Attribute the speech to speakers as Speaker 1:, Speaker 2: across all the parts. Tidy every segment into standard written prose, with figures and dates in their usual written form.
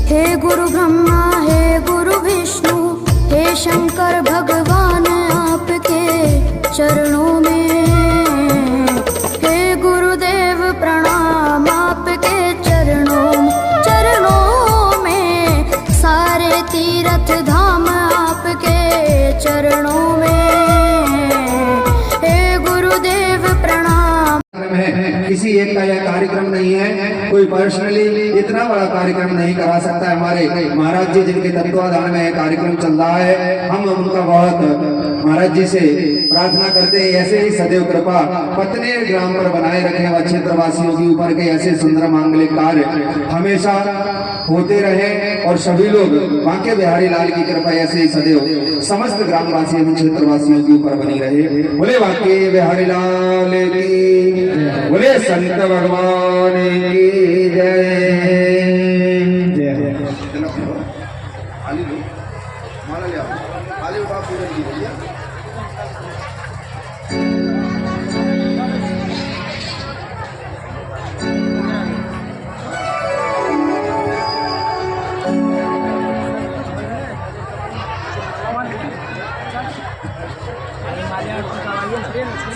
Speaker 1: हे गुरु ब्रह्मा हे गुरु विष्णु हे शंकर भगवान आपके चरणों में, हे गुरुदेव प्रणाम आपके चरणों में, सारे तीर्थ धाम आपके चरणों में, हे गुरुदेव प्रणाम।
Speaker 2: किसी एक का यह कार्यक्रम नहीं है, कोई पर्सनली इतना बड़ा कार्यक्रम नहीं करा सकता है। हमारे महाराज जी जिनके तत्वाधान में यह कार्यक्रम चल रहा है, हम उनका बहुत महाराज जी से प्रार्थना करते हैं ऐसे ही सदैव कृपा पत्नेर ग्राम पर बनाए रखें व क्षेत्रवासियों के ऊपर के ऐसे सुंदर मांगलिक कार्य हमेशा होते रहे और सभी लोग बांके बिहारी लाल की कृपा ऐसे ही सदैव समस्त ग्रामवासियों एवं क्षेत्रवासियों के ऊपर बनी रहे। बोले बांके बिहारी लाल की, बोले संत भगवान की जय।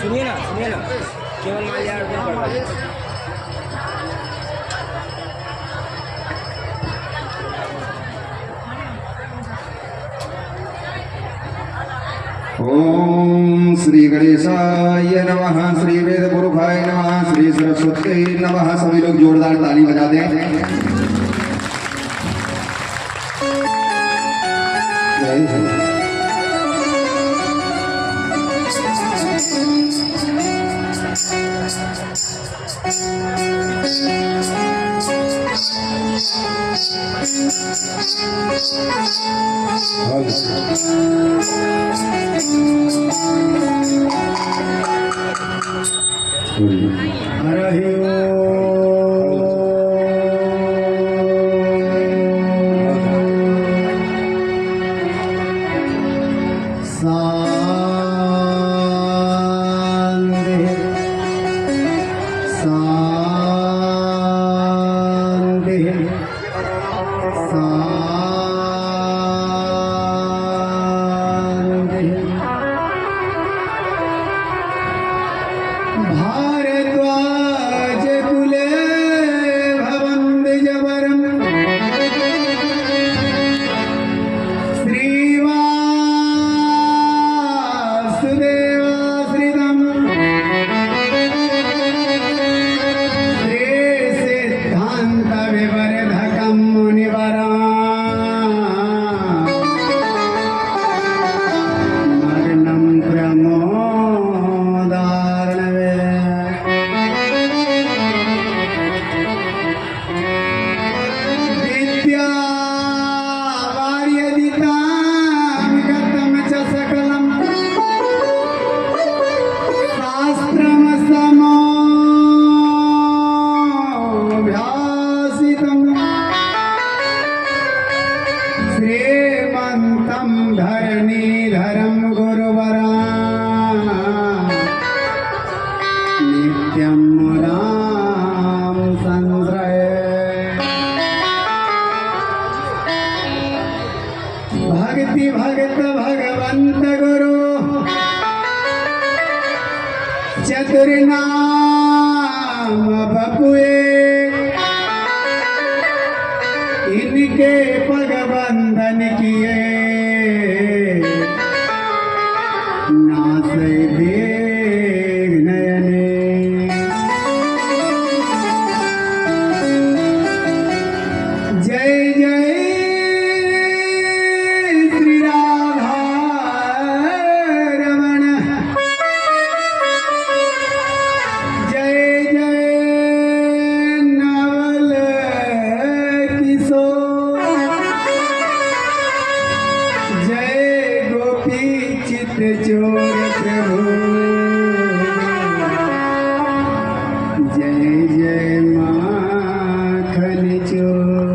Speaker 3: सुनिए ना केवल माल्यार्पण करवा दीजिए।
Speaker 2: ओम श्री गणेशाय नमः, श्री वेद गुरुभाय नमः, श्री सरस्वती नमः। सभी लोग जोरदार ताली बजा दें।
Speaker 4: चतुर्नाम बपुए इनके पग बंधन किए नाथ देव नयने जय जय श्री राधा रमण जय जय नवल किशोर जय गोपी चित्र चोर प्रभु जय जय माखन चोर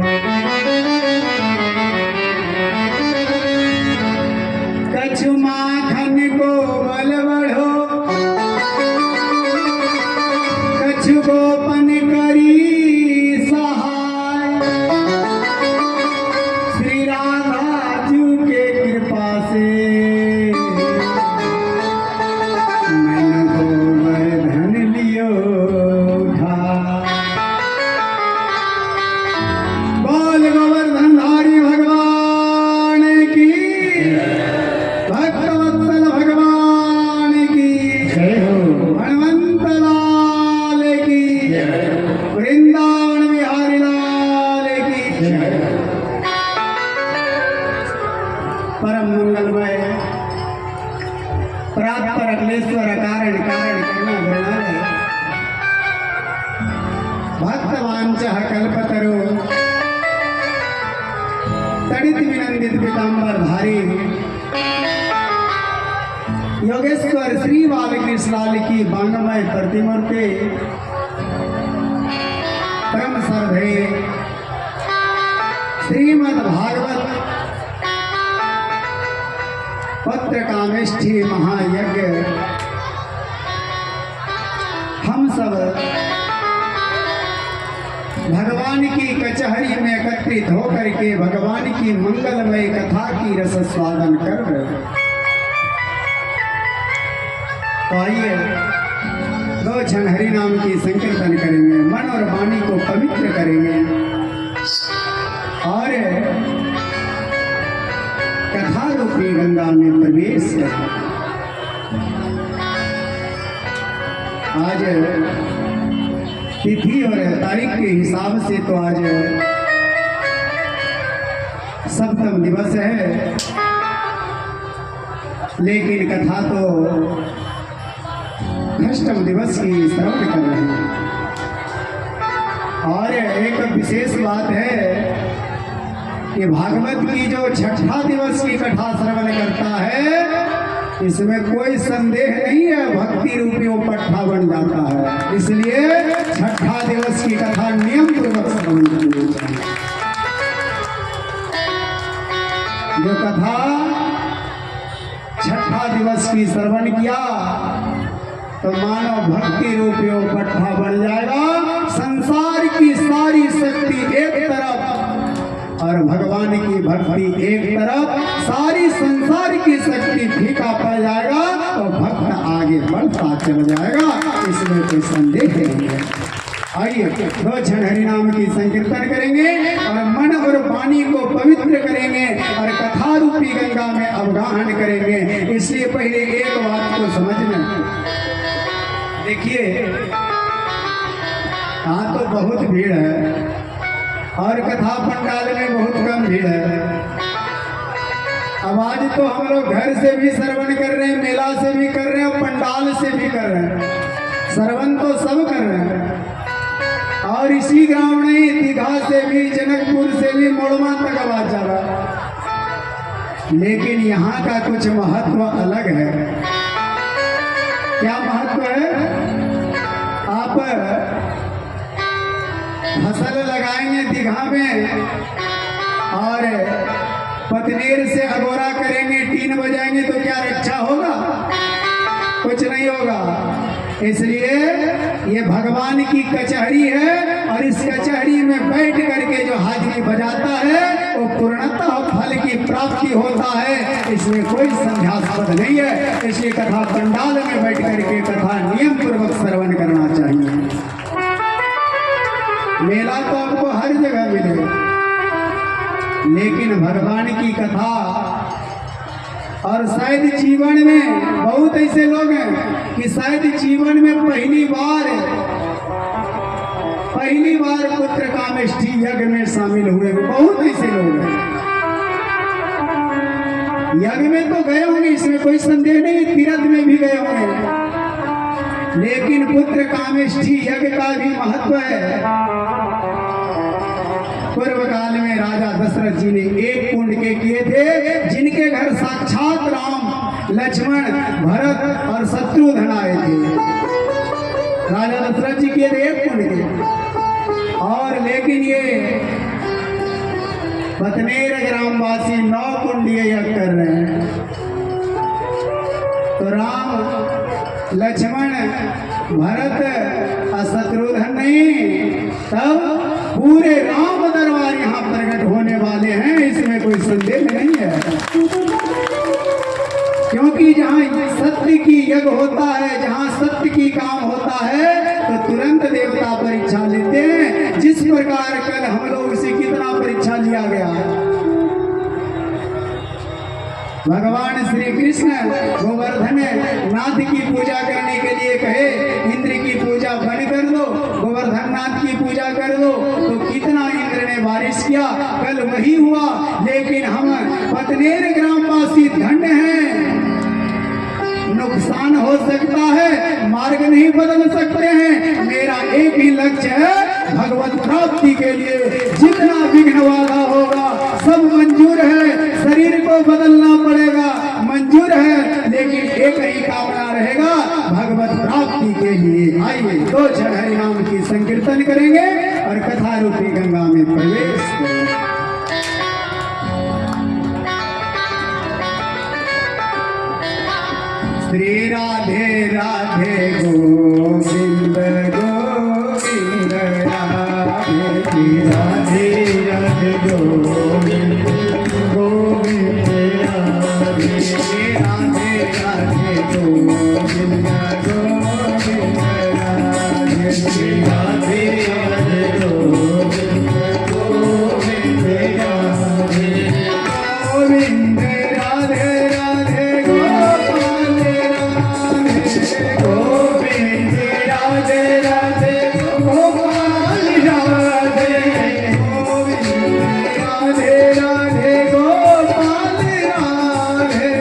Speaker 4: कछु माखन को बल बढ़ो कछु गोपन करी सहाय परम मंगलमय प्राप्त अखिलेश्वर कारण कारण करना गुणालय भक्तवांचः कल्पतरो तड़ित विनंदित पीतांबर धारी योगेश्वर श्री बालकृष्ण लाल की बांगमय प्रतिमूर्ति परम श्रद्धेय श्रीमद् भागवत पत्र कामेष्ठी महायज्ञ हम सब भगवान की कचहरी में एकत्रित होकर के भगवान की मंगलमय कथा की रस स्वादन कर रहे हैं। तो आइए दो क्षण हरि नाम की संकीर्तन करेंगे, मन और वाणी को पवित्र करेंगे और कथा रूपी गंगा में प्रवेश करेंगे। आज तिथि और तारीख के हिसाब से तो आज सप्तम दिवस है, लेकिन कथा तो अष्टम दिवस की श्रवण कर रहे हैं। और एक विशेष बात है कि भागवत की जो छठा दिवस की कथा श्रवण करता है, इसमें कोई संदेह नहीं है, भक्ति रूपी वो पट्टा बन जाता है। इसलिए छठा दिवस की कथा नियम पूर्वक श्रवण करनी चाहिए। जो कथा छठा दिवस की श्रवण किया तो मानव भक्ति रूपी वो पट्टा बन जाएगा। संसार की सारी शक्ति एक तरफ और भगवान की भक्ति एक तरफ, सारी संसार की शक्ति फीका पड़ जाएगा तो भक्त आगे बढ़ता चल जाएगा, इसमें कोई संदेह नहीं है। आइए दो क्षण हरिनाम की संकीर्तन करेंगे और मन और वाणी को पवित्र करेंगे और कथा रूपी गंगा में अवगाहन करेंगे। इसलिए पहले एक बात को समझना, देखिए यहाँ तो बहुत भीड़ है और कथा पंडाल में बहुत कम भीड़ है। अब आज तो हम लोग घर से भी श्रवण कर रहे हैं, मेला से भी कर रहे हैं और पंडाल से भी कर रहे हैं। श्रवण तो सब कर रहे हैं और इसी गांव में दीघा से भी, जनकपुर से भी, मोड़मा तक आवाज जा रहा है। लेकिन यहाँ का कुछ महत्व अलग है। क्या महत्व है? आप फसल लगाएंगे दीघा में और पतनेर से अगोरा करेंगे, टीन बजाएंगे तो क्या रक्षा होगा? कुछ नहीं होगा। इसलिए ये भगवान की कचहरी है और इस कचहरी में बैठ करके जो हाजिरी बजाता है वो पूर्णतः फल की प्राप्ति होता है, इसमें कोई संध्यास्पद नहीं है। इसलिए कथा पंडाल में बैठ करके कथा नियम पूर्वक श्रवण करना चाहिए। मेला तो आपको हर जगह मिलेगा, लेकिन भगवान की कथा और शायद जीवन में बहुत ऐसे लोग हैं कि शायद जीवन में पहली बार पुत्र कामेष्ठी यज्ञ में शामिल हुए, बहुत ऐसे लोग हैं। यज्ञ में तो गए होंगे, इसमें कोई संदेह नहीं, तीर्थ में भी गए होंगे, लेकिन पुत्र कामेष्ठी यज्ञ का भी महत्व है। पूर्व काल में राजा दशरथ जी ने एक कुंड के किए थे, जिनके घर साक्षात राम, लक्ष्मण, भरत और शत्रुघ्न आए थे। राजा दशरथ जी किए थे एक कुंड के, और लेकिन ये पतनेर ग्रामवासी 9 कुंडीय यज्ञ कर रहे हैं। तो राम, लक्ष्मण, भरत और शत्रुघ्न नहीं, तब पूरे राम दरबार यहाँ प्रकट होने वाले हैं, इसमें कोई संदेह नहीं है। क्योंकि जहाँ सत्य की यज्ञ होता है, जहाँ सत्य की काम होता है, तो तुरंत देवता परीक्षा लेते हैं। जिस प्रकार कल हम लोग से कितना परीक्षा लिया गया। भगवान श्री कृष्ण गोवर्धन नाथ की पूजा करने के लिए कहे, इंद्र की पूजा बंद कर दो, गोवर्धन नाथ की पूजा कर दो, तो कितना इंद्र ने ने बारिश किया, कल वही हुआ। लेकिन हम पतनेर ग्रामवासी धन्य हैं, नुकसान हो सकता है, मार्ग नहीं बदल सकते हैं। मेरा एक ही लक्ष्य है, भगवत प्राप्ति के लिए जितना विघ्न वाला होगा सब मंजूर है। शरीर को बदलना पड़ेगा, मंजूर है, लेकिन एक ही कामना रहेगा, भगवत प्राप्ति के लिए। आइए 2 क्षण हरि नाम की संकीर्तन करेंगे और कथा रूपी गंगा में प्रवेश करेंगे। श्री राधे राधे गोविंद गोविंद राधे, श्री राधे राधे गोविंद गोविंद राधे, श्री राधे राधे गोविंद गोविंद राधे, श्री राधे राधे गोविंद गोविंद राधे, गोविंद राधे राधे गोपाल राधे, गोविंद राधे राधे गोपाल राधे, गोविंद राधे राधे गोपाल राधे,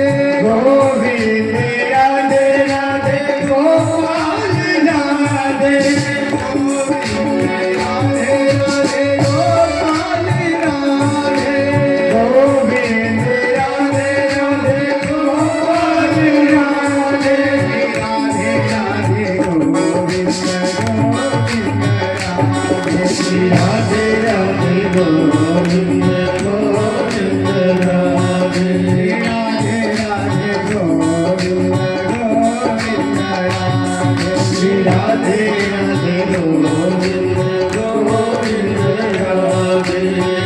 Speaker 4: गोविंद राधे राधे गोपाल राधे, गोविंद राधे राधे गोपाल राधे, गोविंद राधे राधे गोपाल राधे, राधे राधे गोविंद गोविंद राधे, श्री राधे राधे गोविंद गोविंद राधे, राधे राधे गोविंद गोविंद राधे, श्री राधे राधे गोविंद गोविंद राधे,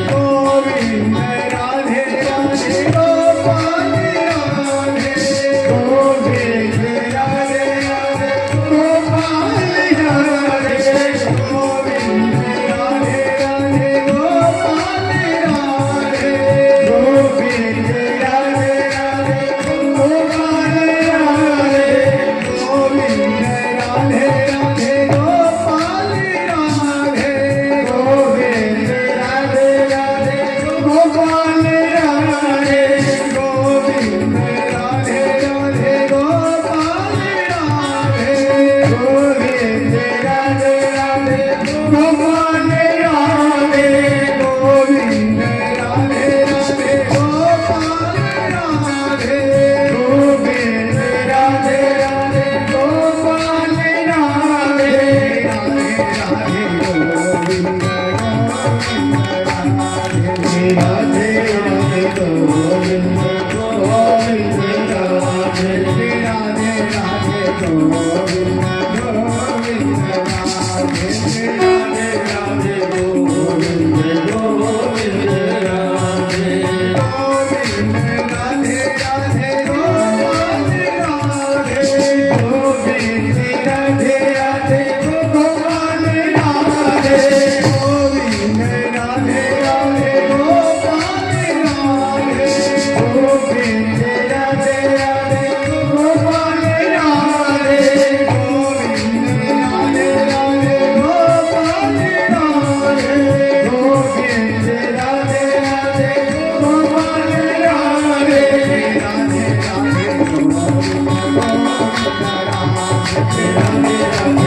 Speaker 4: गोविंद राधे राधे गोपाल राधे, गोविंद राधे राधे गोपाल राधे, गोविंद राधे राधे गोपाल राधे, गोविंद राधे राधे गोपाल राधे, गोविंद राधे राधे गोपाल राधे, गोविंद राधे राधे गोपाल राधे, गोविंद राधे राधे गोपाल राधे, गोविंद राधे राधे गोपाल राधे, गोविंद राधे राधे गोपाल राधे, गोविंद राधे राधे गोपाल राधे, राधे राधे गोविंद गोविंद राधे, राधे गोविंद गोविंद राधे, राधे राधे गोविंद गोविंद राधे, राधे राधे गोविंद गोविंद राधे, गोविंद राधे राधे गोपाल राधे, गोविंद राधे राधे गोपाल राधे, गोविंद राधे राधे गोपाल राधे, गोविंद राधे राधे गोपाल राधे, गोविंद राधे राधे गोपाल राधे, गोविंद राधे राधे गोपाल राधे, राधे राधे गोविंद गोविंद राधे, राधे राधे गोविंद गोविंद राधे, राधे राधे गोविंद गोविंद राधे,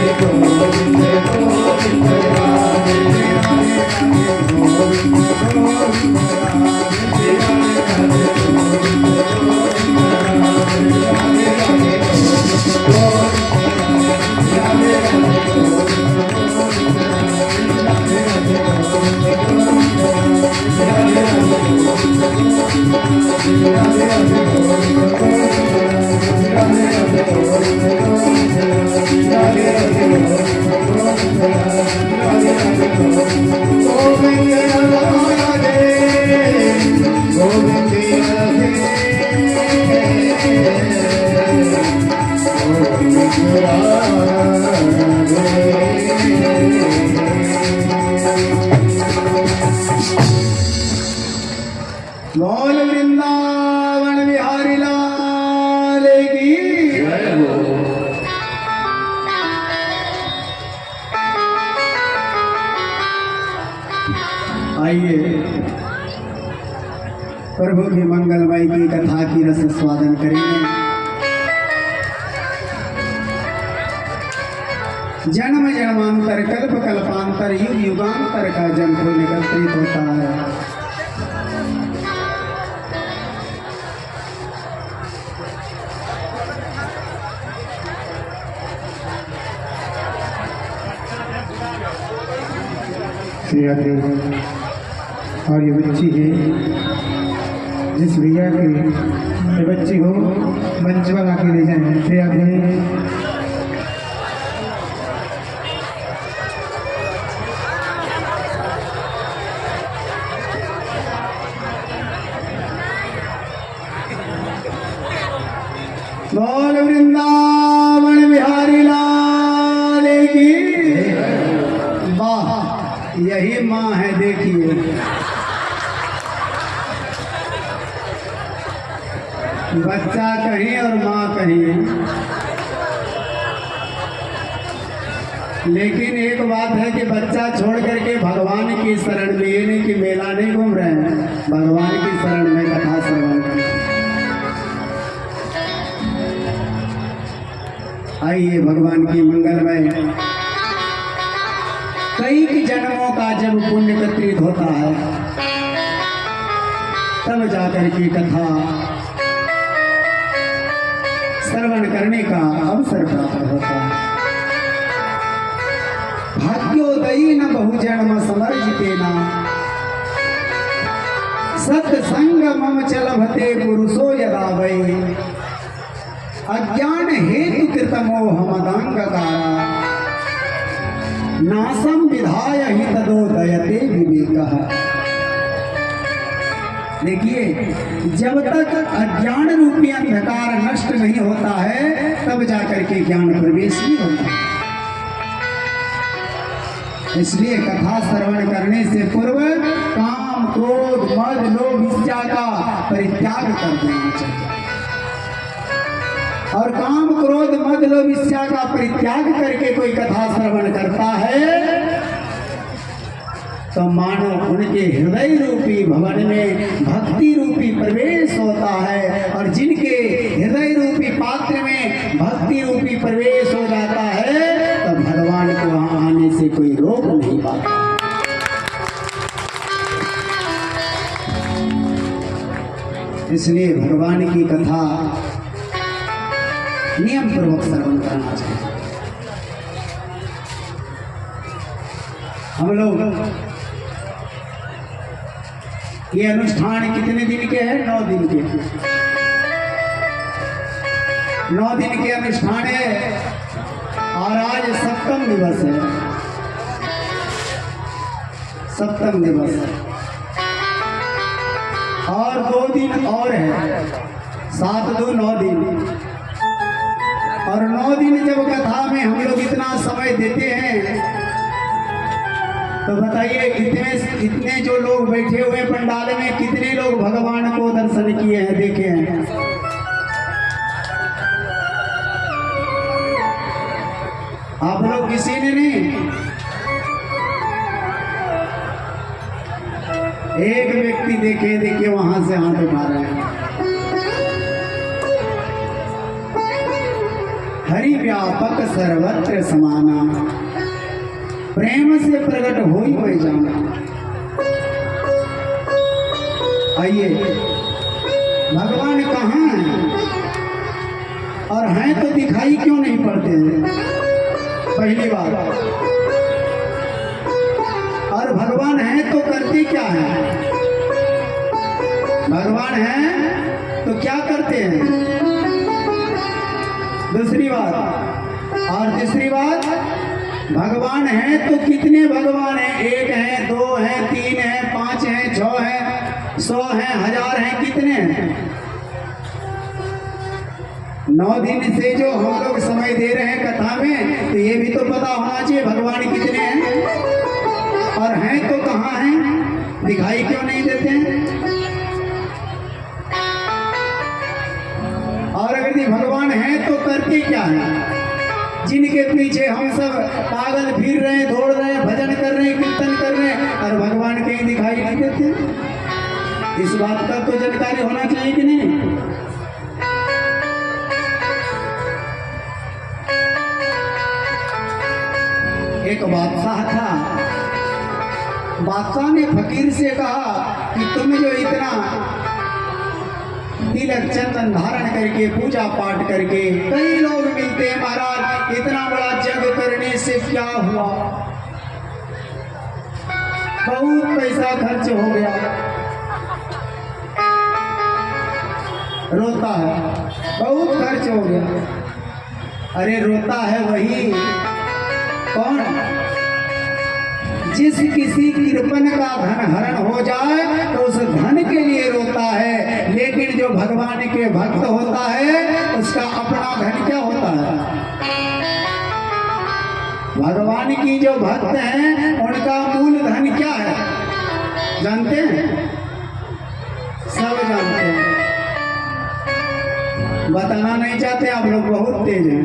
Speaker 4: राधे राधे गोविंद राधे राधे गोविंद गोविंद राधे, राधे राधे गोविंद गोविंद राधे, राधे राधे गोविंद राधे राधे गोविंद गोविंद राधे, राधे राधे गोविंद गोविंद राधे, राधे राधे गोविंद गोविंद राधे, राधे राधे गोविंद गोविंद राधे, गोविंद राधे गोविंद राधे। बोल वृंदावन बिहारी लाल की जय हो। आइए प्रभु की मंगलमय की कथा की रस स्वादन करेंगे। जन्म जन्मांतर कल्प कल्पांतर युग युगांतर का जन्म एकत्रित होता है। और ये बच्ची है जिस भैया की ये बच्ची हो मंच पर आके ले जाए श्रेया देवी। बोल वृंदावन बिहारी लाल की। वाह, यही माँ है, देखिए बच्चा कहीं और माँ कहीं। लेकिन एक बात है कि बच्चा छोड़ करके भगवान की शरण में, ये नहीं कि मेला नहीं घूम रहे हैं, भगवान की शरण में कथा श्रवण करें। आइए भगवान की मंगलमय कई जन्मों का जब पुण्य एकत्रित होता है तब जाकर की कथा श्रवण करने का अवसर प्राप्त होता है। भाग्योदयी न बहुजन्म समर्जितेना सत्संग मम चलभते पुरुषो यदा वै अज्ञान हेतु कृतमोह मदांगकारा नासम विधाय ही तदोदयते विवेकः। देखिए, जब तक अज्ञान रूपी अंधकार नष्ट नहीं होता है तब जाकर के ज्ञान प्रवेश नहीं होता। इसलिए कथा श्रवण करने से पूर्व काम क्रोध मद लोभ इच्छा का परित्याग कर देना चाहिए। और काम क्रोध मद लोभ इच्छा का परित्याग करके कोई कथा श्रवण करता है तो मानो उनके हृदय रूपी भवन में भक्ति रूपी प्रवेश होता है। और जिनके हृदय रूपी पात्र में भक्ति रूपी प्रवेश हो जाता है तो भगवान को वहां आने से कोई रोक नहीं पाता। इसलिए भगवान की कथा नियम पूर्वक श्रवण करना चाहिए। हम लोग ये अनुष्ठान कितने दिन के हैं? 9 दिन के। 9 दिन के अनुष्ठान है और आज सप्तम दिवस है। सप्तम दिवस है और 2 दिन और है, 7 2 9 दिन। और 9 दिन जब कथा में हम लोग इतना समय देते हैं तो बताइए इतने जो लोग बैठे हुए पंडाल में कितने लोग भगवान को दर्शन किए हैं, देखे हैं? आप लोग किसी ने नहीं। एक व्यक्ति देखे, देखिए वहां से हाथ उठा रहे हैं। हरि व्यापक सर्वत्र समाना प्रेम से प्रकट हो ही वही जाना। आइए, भगवान कहाँ हैं और हैं तो दिखाई क्यों नहीं पड़ते हैं? पहली बात। और भगवान हैं तो करते क्या हैं? भगवान हैं तो क्या करते हैं? दूसरी बात। और तीसरी बात, भगवान हैं तो कितने भगवान हैं? 1 हैं, 2 हैं, 3 हैं, 5 हैं, 6 हैं, 100 हैं, 1000 हैं, कितने हैं? 9 दिन से जो हम लोग समय दे रहे हैं कथा में तो ये भी तो पता होना चाहिए भगवान कितने हैं और हैं तो कहाँ हैं, दिखाई क्यों नहीं देते हैं? और अगर ये भगवान हैं तो करते क्या हैं? जिनके पीछे हम सब पागल फिर रहे हैं, दौड़ रहे हैं, भजन कर रहे हैं, कीर्तन कर रहे हैं और भगवान कहीं दिखाई नहीं देते। इस बात का तो जानकारी होना चाहिए कि नहीं। एक बादशाह था, बादशाह ने फकीर से कहा कि तुम जो इतना तिलक चंदन धारण करके पूजा पाठ करके, कई लोग मिलते हैं महाराज, इतना बड़ा जग करने से क्या हुआ, बहुत पैसा खर्च हो गया, रोता है, बहुत खर्च हो गया। अरे रोता है वही कौन, जिस किसी कृपण का धन हरण हो जाए तो उस धन के लिए रोता है, लेकिन जो भगवान के भक्त होता है उसका अपना धन क्या होता है। भगवान की जो भक्त हैं उनका मूल धन क्या है जानते हैं, सब जानते हैं, बताना नहीं चाहते आप लोग, बहुत तेज हैं।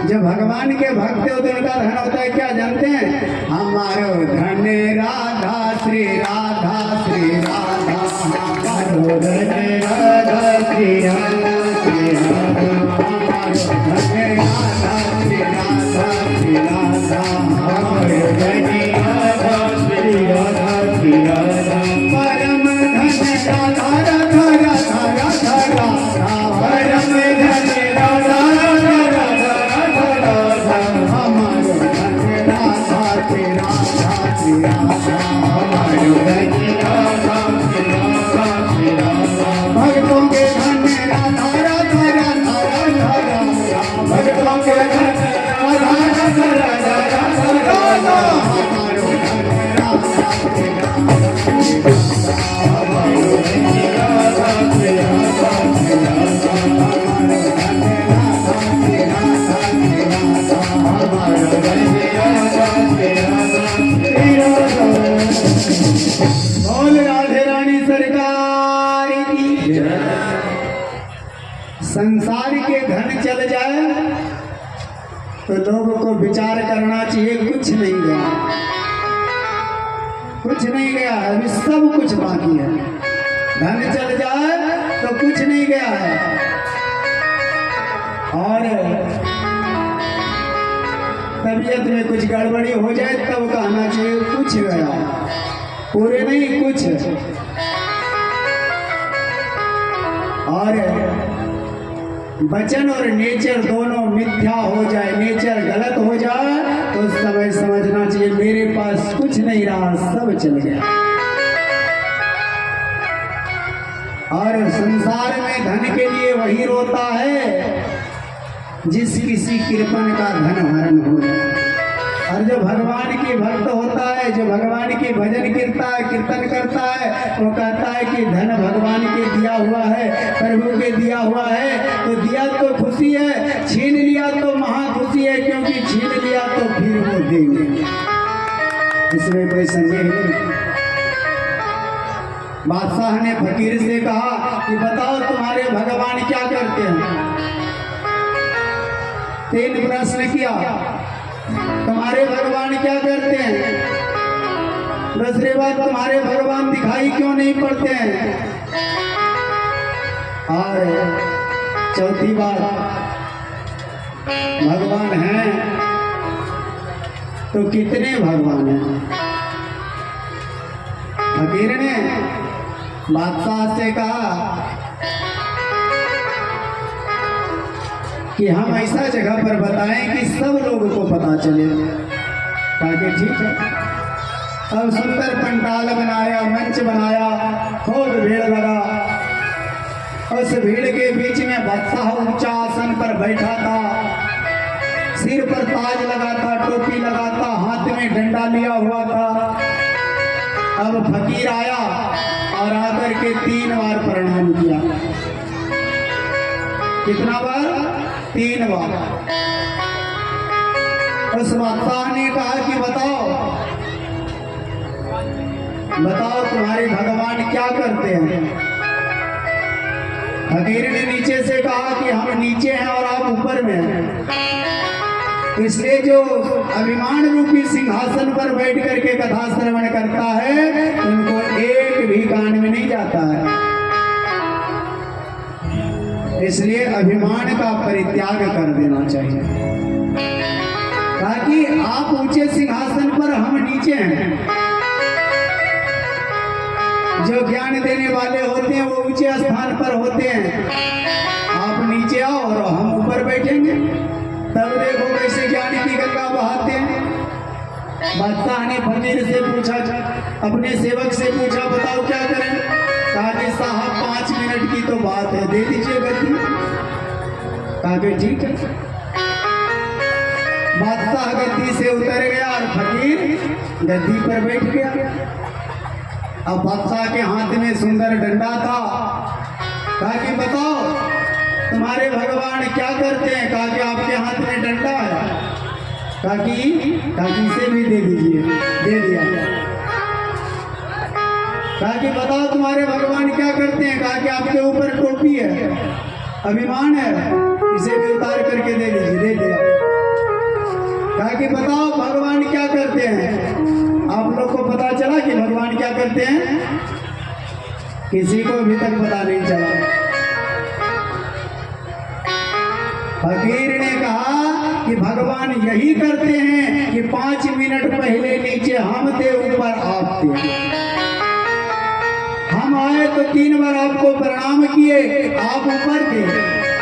Speaker 4: जब भगवान के भक्त होते उनका धन होता है क्या जानते हैं, हमारो धन राधा श्री राधा श्री राधा, हमारो धन राधा श्री राधा श्री राधा, हमारो धन राधा श्री राधा श्री राधा, हमारो धन राधा श्री राधा श्री राधा, परम धन राधा राधा राधा राधा राधा, परम धन राधा भक्तों के धन राधा राधा राधा राधा, भक्तों के धन राधा राधा राधा राधा राधा, हमारो धन राधा बोल राधे रानी सरकार की। संसार के धन चल जाए तो लोगों को विचार करना चाहिए, कुछ नहीं गया, कुछ नहीं गया है, अभी सब कुछ बाकी है। धन चल जाए तो कुछ नहीं गया है, और तबीयत में कुछ गड़बड़ी हो जाए तब कहना चाहिए कुछ गया, पूरे नहीं कुछ। और वचन और नेचर दोनों मिथ्या हो जाए, नेचर गलत हो जाए तो उस समय समझना चाहिए मेरे पास कुछ नहीं रहा, सब चल गया। और संसार में धन के लिए वही रोता है जिस किसी कृपण का धन हरण हो जाए। और जो भगवान की भक्त होता है, जो भगवान की भजन कीर्तन करता है, वो कहता है कि धन भगवान के दिया हुआ है, प्रभु के दिया हुआ है, तो दिया तो खुशी है, छीन लिया तो महा खुशी है, क्योंकि छीन लिया तो फिर वो देंगे, इसमें कोई संदेह नहीं। बादशाह ने फकीर से कहा कि बताओ तुम्हारे भगवान क्या करते हैं। 3 प्रश्न किया, तुम्हारे भगवान क्या करते हैं, दूसरी बात तुम्हारे भगवान दिखाई क्यों नहीं पड़ते हैं, और चौथी बात भगवान हैं तो कितने भगवान हैं। फकीर ने बादशाह से कहा कि हम ऐसा जगह पर बताएं कि सब लोगों को पता चले, ताकि ठीक है। अब सुंदर पंडाल बनाया, मंच बनाया, खूब भीड़ लगा। उस भीड़ के बीच में बादशाह ऊंचा आसन पर बैठा था, सिर पर ताज लगा था, टोपी लगा था, हाथ में डंडा लिया हुआ था। अब फकीर आया और आकर के 3 बार प्रणाम किया। कितना बार? 3 बार। उस बादशाह ने कहा कि बताओ तुम्हारे भगवान क्या करते हैं। फकीर ने नीचे से कहा कि हम नीचे हैं और आप ऊपर में हैं। इसलिए जो अभिमान रूपी सिंहासन पर बैठ करके कथा श्रवण करता है इसलिए अभिमान का परित्याग कर देना चाहिए, ताकि आप ऊंचे सिंहासन पर, हम नीचे हैं। जो ज्ञान देने वाले होते हैं वो ऊंचे स्थान पर होते हैं, आप नीचे आओ और हम ऊपर बैठेंगे, तब देखो कैसे ज्ञान की गंगा बहाते हैं। बादशाह ने फकीर से पूछा, अपने सेवक से पूछा, बताओ क्या करें? कहा कि साहब 5 मिनट की तो बात है, दे दीजिए गद्दी। कहा कि ठीक है। बादशाह गद्दी से उतर गया और फकीर गद्दी पर बैठ गया। अब बादशाह के हाथ में सुंदर डंडा था। कहा कि बताओ तुम्हारे भगवान क्या करते हैं? कहा कि आपके हाथ में डंडा है। कहा कि इसे भी दे दीजिए, दे दिया। कहा कि बताओ तुम्हारे भगवान क्या करते हैं? कहा कि आपके ऊपर टोपी है, अभिमान है, इसे भी उतार करके दे दीजिए, दे दिया। कहा कि बताओ भगवान क्या करते हैं? आप लोग को पता चला कि भगवान क्या करते हैं? किसी को अभी तक पता नहीं चला। फकीर ने कहा कि भगवान यही करते हैं कि 5 मिनट पहले नीचे हम थे, ऊपर आप थे। हम आए तो 3 बार आपको प्रणाम किए, आप ऊपर थे,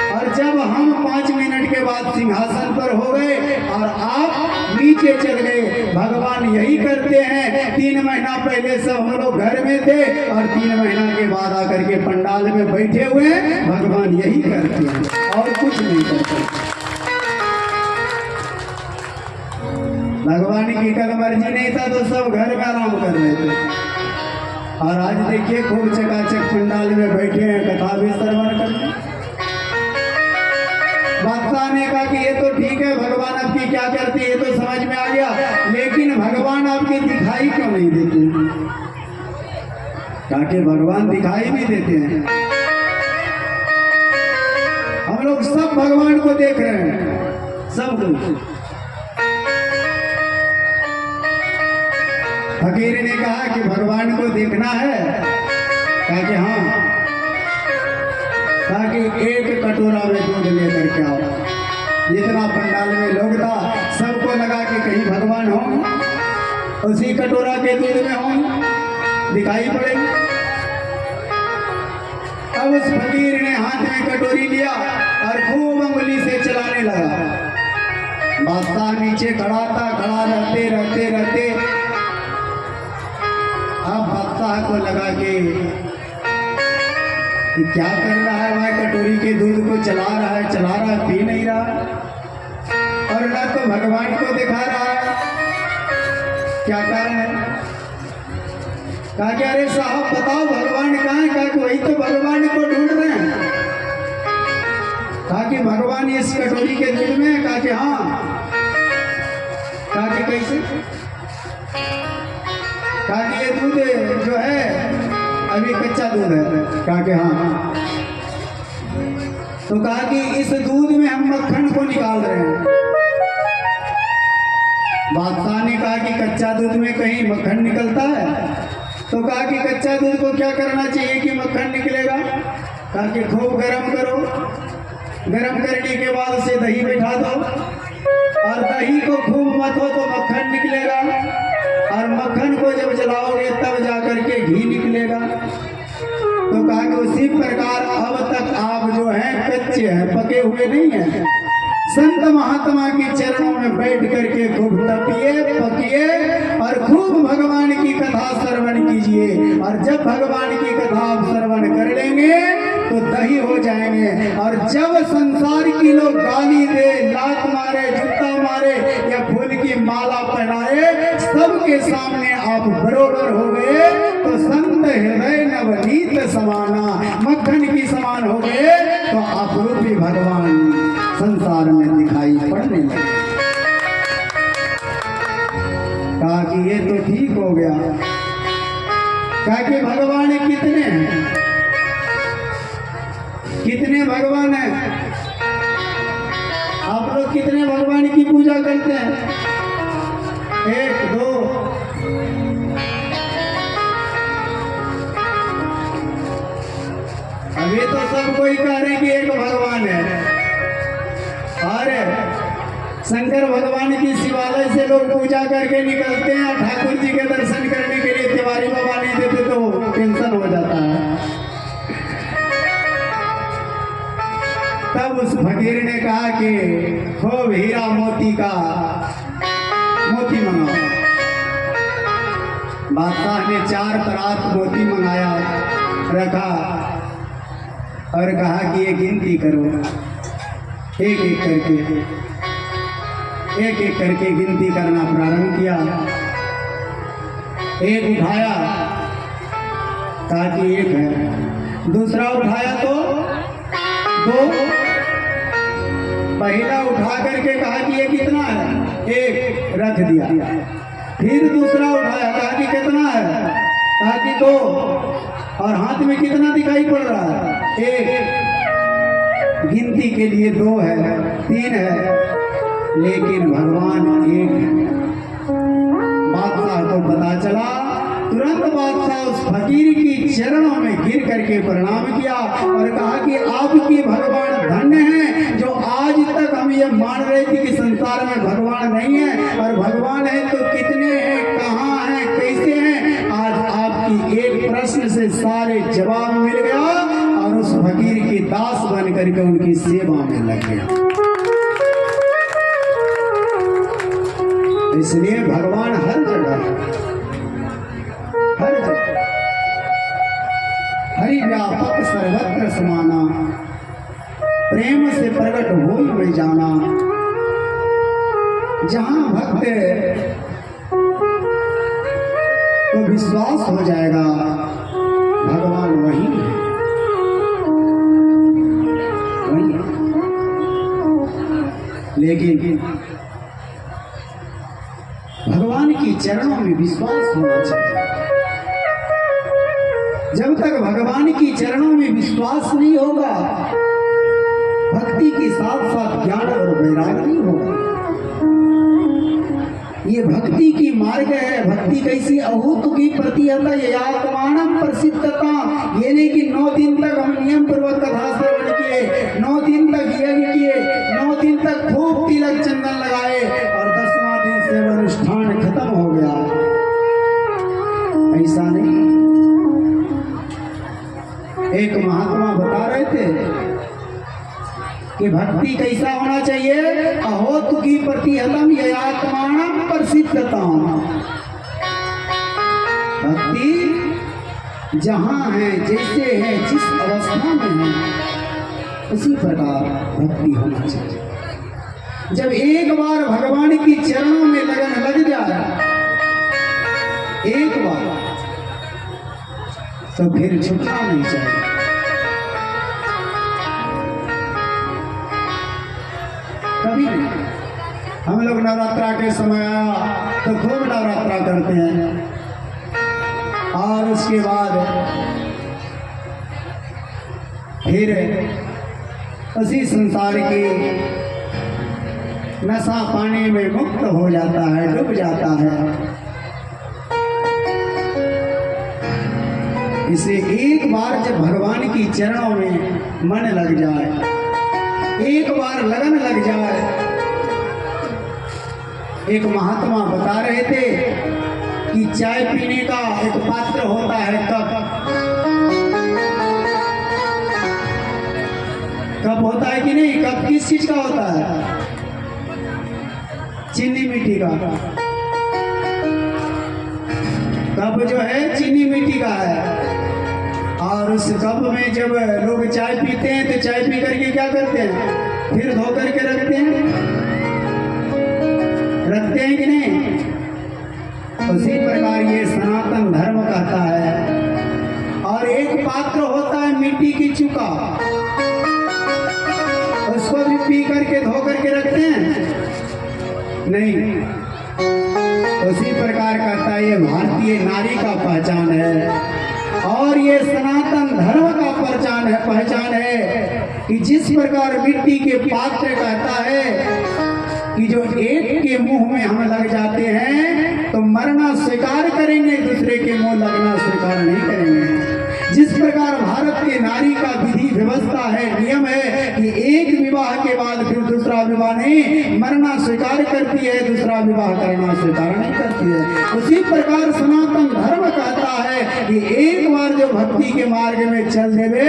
Speaker 4: और जब हम 5 मिनट के बाद सिंहासन पर हो गए और आप नीचे चल गए, भगवान यही करते हैं। 3 महीना पहले सब हम लोग घर में थे और 3 महीना के बाद आकर के पंडाल में बैठे हुए, भगवान यही करते हैं और कुछ नहीं करते। भगवान की कल मर्जी नहीं था तो सब घर में आराम कर रहे थे, और आज देखिए खूब चकाचक पंडाल में बैठे हैं, कथा भी श्रवण करते हैं। बादशाह ने कहा कि ये तो ठीक है, भगवान आपकी क्या करते हैं ये तो समझ में आ गया, लेकिन भगवान आपकी दिखाई क्यों नहीं देते? ताकि भगवान दिखाई भी देते हैं। हम लोग सब भगवान को देख रहे हैं, सब लोग। फकीर ने कहा कि भगवान को देखना है? कहा कि हाँ। कहा कि 1 कटोरा में दूध लेकर के आओ। जितना पंडाल में लोग था सबको लगा कि कहीं भगवान हो, उसी कटोरा के दूध में हो, दिखाई पड़ेगी। अब उस फकीर ने हाथ में कटोरी लिया और खूब उंगली से चलाने लगा। बादशाह नीचे खड़ा था, खड़ा रहते रहते रहते अब बादशाह को लगा कि क्या कर रहा है भाई, कटोरी के दूध को चला रहा है, पी नहीं रहा, और ना तो भगवान को दिखा रहा है, क्या कारण है? कहा कि अरे साहब बताओ भगवान कहाँ है? कहा कि वही तो भगवान को ढूंढ रहे हैं। कहा कि भगवान इस कटोरी के दूध में है? कहा कि हाँ। कहा कि कैसे? कहा कि ये दूध जो है अभी कच्चा दूध है। कहा कि हाँ। तो कहा कि इस दूध में हम मक्खन को निकाल रहे हैं। बादशाह ने कहा कि कच्चा दूध में कहीं मक्खन निकलता है? तो कहा कि कच्चा दूध को क्या करना चाहिए कि मक्खन निकलेगा? कहा कि खूब गर्म करो, गर्म करने के बाद उसे दही बैठा दो, और दही को खूब मथो तो मक्खन निकलेगा, और मक्खन को जब जलाओगे तब जाकर के घी निकलेगा। तो कहा कि उसी प्रकार अब तक आप जो हैं कच्चे हैं, पके हुए नहीं हैं। संत महात्मा के चरणों में बैठ करके खूब तपिए, पकिए, और खूब भगवान की कथा श्रवण कीजिए। और जब भगवान की कथा आप श्रवण कर लेंगे तो दही हो जाएंगे। और जब संसार की लोग गाली दे, लात मारे, जूता मारे या फूल की माला पहनाए, सबके सामने आप बरोबर हो गए तो संत हृदय नवनीत समाना, मक्खन की समान हो गए तो आप रूपी भगवान संसार में दिखाई पड़ने लगे। कहा कि ये तो ठीक हो गया। कहा कि भगवान कितने हैं? कितने भगवान हैं? आप लोग कितने भगवान की पूजा करते हैं? 1 2 अभी तो सब कोई कह रहे हैं कि एक भगवान शंकर भगवान की शिवालय से लोग पूजा करके निकलते हैं, ठाकुर जी के दर्शन करने के लिए तिवारी बाबा नहीं देते तो टेंशन हो जाता है। तब उस फकीर ने कहा कि खूब हीरा मोती का मोती मंगाओ। बादशाह ने 4 परात मोती मंगाया, रखा और कहा कि ये गिनती करो, एक एक करके गिनती करना प्रारंभ किया। एक उठाया, कहा कि 1 है। दूसरा उठाया तो 2। पहला उठा करके कहा कि ये कितना है, 1 रख दिया। फिर दूसरा उठाया, कहा कि कितना है, कहा कि 2। और हाथ में कितना दिखाई पड़ रहा है, 1। गिनती के लिए 2 है, 3 है, लेकिन भगवान 1 है। बादशाह को पता चला, तुरंत बादशाह उस फकीर की चरणों में गिर करके प्रणाम किया और कहा कि आपकी भगवान धन्य है, जो आज तक हम ये मान रहे थे कि संसार में भगवान नहीं है, और भगवान है तो कितने हैं, कहाँ हैं, कैसे हैं। आज आपकी एक प्रश्न से सारे जवाब मिल गया और उस फकीर की दास बन करके उनकी सेवा में लग गया। इसलिए भगवान हर जगह, हर जगह हरि व्यापक सर्वत्र समाना, प्रेम से प्रकट हो में जाना। जहां भक्त को विश्वास हो जाएगा भगवान वही है, वही है। लेकिन भगवान की चरणों में विश्वास होना चाहिए। जब तक भगवान की चरणों में विश्वास नहीं होगा, भक्ति के साथ साथ ज्ञान और वैराग्य नहीं होगा। ये भक्ति की मार्ग है। भक्ति कैसी अहूत की प्रतिहता ये आत्मानम प्रसिद्धता। ये नहीं कि 9 दिन तक हम नियम पूर्वक कथा श्रवण किए, 9 दिन तक यज्ञ किए, 9 दिन तक खूब तिलक चंदन लगाए और 10वां दिन से अनुष्ठान खत्म हो गया। ऐसा नहीं। एक महात्मा बता रहे थे कि भक्ति कैसा होना चाहिए, अहोत की प्रतिहतम ययात्मानम प्रसिद्धता। भक्ति जहां है, जैसे है, जिस अवस्था में है, उसी प्रकार भक्ति होना चाहिए। जब एक बार भगवान की चरणों में लगन लग जाए, एक बार, तो फिर छूटना नहीं चाहिए। कभी नहीं। हम लोग नवरात्रा के समय आया तो खूब नवरात्रा करते हैं, और उसके बाद फिर उसी संसार की नशा पानी में मुक्त हो जाता है, डूब जाता है। इसे एक बार जब भगवान की चरणों में मन लग जाए, एक बार लगन लग जाए। एक महात्मा बता रहे थे कि चाय पीने का एक पात्र होता है, कप होता है कि नहीं? कप किस चीज का होता है? चीनी मिट्टी का। कप जो है चीनी मिट्टी का है, और उस कप में जब लोग चाय पीते हैं तो चाय पी करके क्या करते हैं? फिर धो करके रखते हैं कि नहीं? उसी प्रकार ये सनातन धर्म कहता है। और एक पात्र होता है मिट्टी की चुका, उसको भी पी करके धो करके रखते हैं नहीं। उसी प्रकार कहता है ये भारतीय नारी का पहचान है, और ये सनातन धर्म का पहचान है कि जिस प्रकार मिट्टी के पात्र कहता है कि जो एक के मुंह में हम लग जाते हैं तो मरना स्वीकार करेंगे, दूसरे के मुंह लगना स्वीकार नहीं करेंगे। जिस प्रकार भारत के नारी का विधि व्यवस्था है, नियम है कि एक विवाह के बाद फिर दूसरा विवाह परवाह नहीं, मरना स्वीकार करती है, दूसरा विवाह करना स्वीकार नहीं करती है। उसी प्रकार सनातन धर्म कहता है कि एक बार जो भक्ति के मार्ग में चल देवे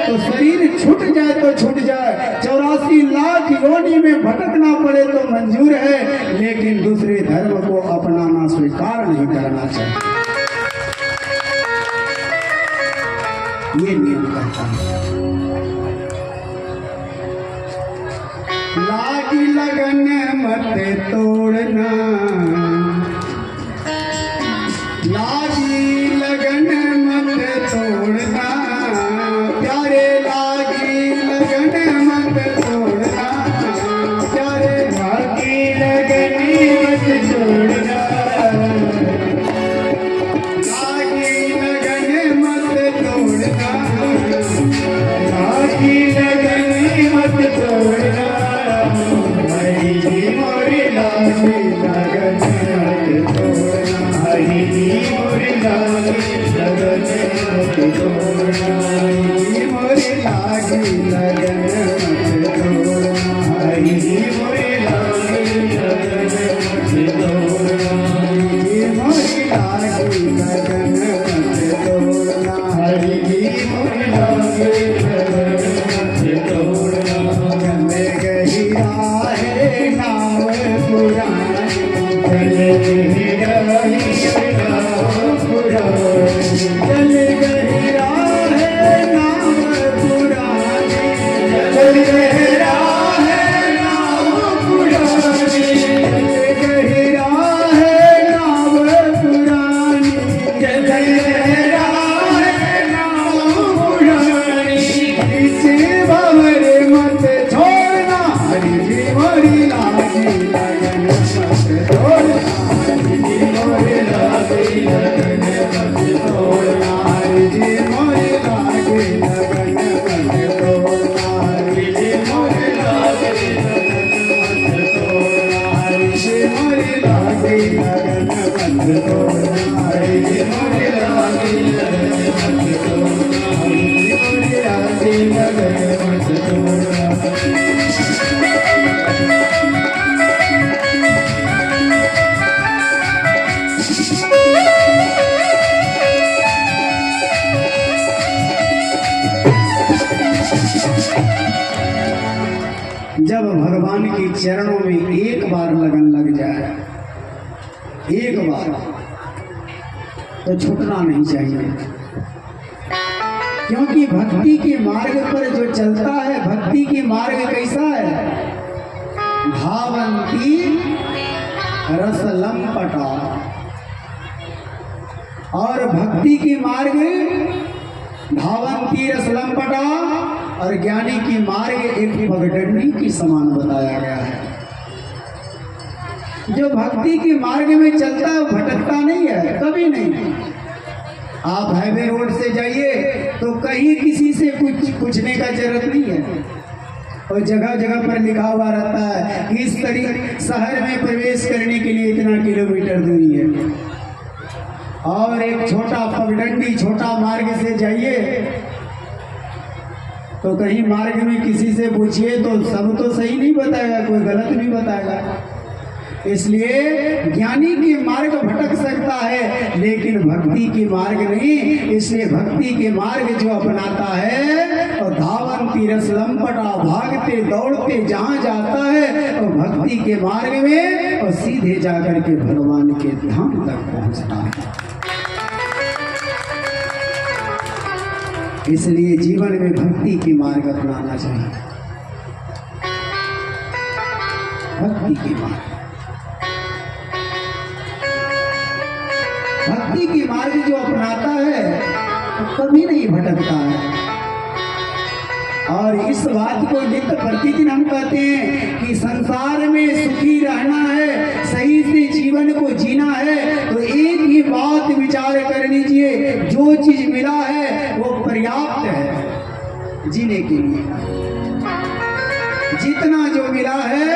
Speaker 4: तो शरीर छूट जाए तो छूट जाए, 84 लाख योनि में भटकना पड़े तो मंजूर है, लेकिन दूसरे धर्म को अपनाना स्वीकार नहीं करना चाहिए। ये नियम कहता है। लागी लगन मत तोड़ना, लागी लगन मत तोड़ना, प्यारे लागी लगन मत तोड़ना, प्यारे लागी लगन मत तोड़ना, लागी लगन मत तोड़ना, लागी लगन मत तोड़ना, हरी जी मोरी लागी लगन मत तोड़ना, हरी जी मोरी लागी लगन मत तोड़ना, हरी मोरी लागी लगन मत तोड़ना, हरी जी मोरी लागी लगन मत तोड़ना, हरी मोरी लागी लगन मत तोड़ना, हरी जी मोरी लागी लगन मत तोड़ना। चल गई राहे नाव पुरानी, चल गई राहे नाव पुरानी, चल गई राहे नाव पुरानी, चल गई राहे नाव पुरानी, चल गई राहे नाव पुरानी, चल गई राहे नाव पुरानी, इसे भंवर मत छोड़ना, हरी जी मोरी लागी लगन मत तोड़ना, हरी जी मोरी लागी लगन मत तोड़ना, हरी जी मोरी लागी लगन मत तोड़ना, हरी जी मोरी लागी लगन मत तोड़ना, हरी जी मोरी लागी लगन मत तोड़ना, हरी जी मोरी लागी लगन मत तोड़ना, हरी जी मोरी लागी लगन मत तोड़ना। जब भगवान के चरणों में एक बार लगन लग जाए, एक बार, तो छूटना नहीं चाहिए, क्योंकि भक्ति के मार्ग पर जो चलता है, भक्ति के मार्ग कैसा है? भावंती रस लंपटा, और भक्ति के मार्ग भावंती रस लंपटा और ज्ञानी की मार्ग एक पगडंडी की समान बताया गया है। जो भक्ति के मार्ग में चलता है वो भटकता नहीं है, कभी नहीं। आप हाईवे रोड से जाइए तो कहीं किसी से कुछ पूछने का जरूरत नहीं है, और जगह जगह पर लिखा हुआ रहता है कि इस तरीके शहर में प्रवेश करने के लिए इतना किलोमीटर दूरी है। और एक छोटा पगडंडी, छोटा मार्ग से जाइए तो कहीं मार्ग में किसी से पूछिए तो सब तो सही नहीं बताएगा, कोई गलत नहीं बताएगा। इसलिए ज्ञानी के मार्ग भटक सकता है, लेकिन भक्ति के मार्ग नहीं। इसलिए भक्ति के मार्ग जो अपनाता है और धावंती रस लंपटा, भागते दौड़ते जहाँ जाता है और भक्ति के मार्ग में और सीधे जाकर के भगवान के धाम तक पहुँचता है। इसलिए जीवन में भक्ति के मार्ग अपनाना चाहिए, भक्ति के मार्ग। भक्ति की मार्ग जो अपनाता है तो कभी नहीं भटकता है। और इस बात को नित्य प्रतिदिन हम कहते हैं कि संसार में सुखी रहना है, सही से जीवन को जीना है तो एक ही बात विचार कर लीजिए, जो चीज मिला है वो पर्याप्त है जीने के लिए। जितना जो मिला है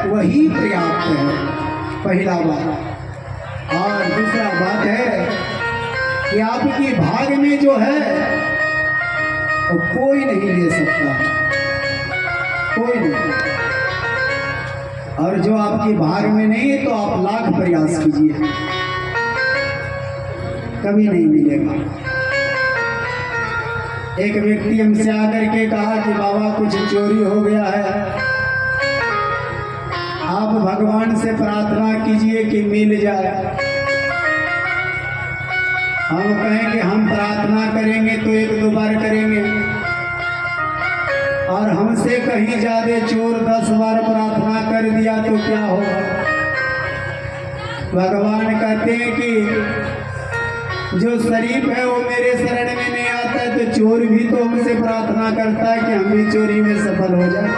Speaker 4: वही पर्याप्त है, पहला बात। और दूसरा बात है कि आपके भाग में जो है वो कोई नहीं ले सकता, कोई नहीं। और जो आपकी भाग में नहीं है तो आप लाख प्रयास कीजिए, कभी नहीं मिलेगा। एक व्यक्ति हमसे आकर के कहा कि बाबा कुछ चोरी हो गया है, आप भगवान से प्रार्थना कीजिए कि मिल जाए। हम कहेंगे हम प्रार्थना करेंगे तो 1-2 बार करेंगे, और हमसे कहीं ज्यादा चोर 10 बार प्रार्थना कर दिया तो क्या होगा? भगवान कहते हैं कि जो शरीफ है वो मेरे शरण में नहीं आता है, तो चोर भी तो हमसे प्रार्थना करता है कि हम भी चोरी में सफल हो जाए।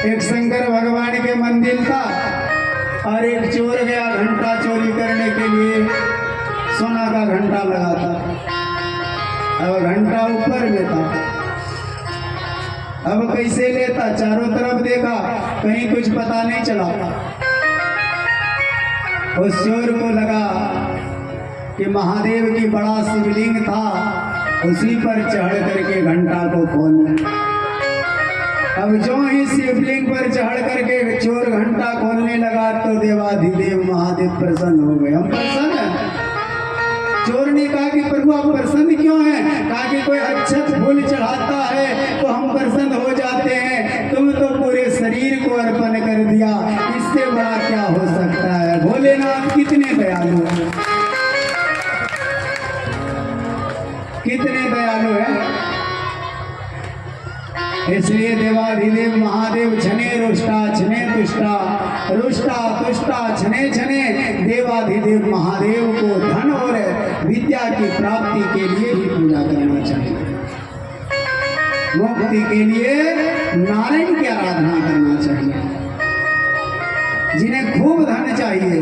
Speaker 4: एक शंकर भगवान के मंदिर था और एक चोर गया घंटा चोरी करने के लिए, सोना का घंटा लगा था। अब घंटा ऊपर में था, अब कैसे लेता? चारों तरफ देखा, कहीं कुछ पता नहीं चला। उस चोर को लगा कि महादेव की बड़ा शिवलिंग था, उसी पर चढ़ करके घंटा को खोलना। अब जो ही शिवलिंग पर चढ़ करके चोर घंटा खोलने लगा तो देवाधिदेव महादेव प्रसन्न हो गए। हम प्रसन्न हैं। चोर ने कहा कि प्रभु आप प्रसन्न क्यों हैं? कहा कि कोई अक्षत फूल चढ़ाता है तो हम प्रसन्न हो जाते हैं, तुम तो पूरे शरीर को अर्पण कर दिया, इससे बड़ा क्या हो सकता है? भोलेनाथ कितने दयालु हैं, कितने दयालु हैं। इसलिए देवाधिदेव महादेव छने रुष्टा छने तुष्टा, रुष्टा तुष्टा छने छने देवाधिदेव महादेव को धन और विद्या की प्राप्ति के लिए ही पूजा करना चाहिए। मुक्ति के लिए नारायण की आराधना करना चाहिए। जिन्हें खूब धन चाहिए,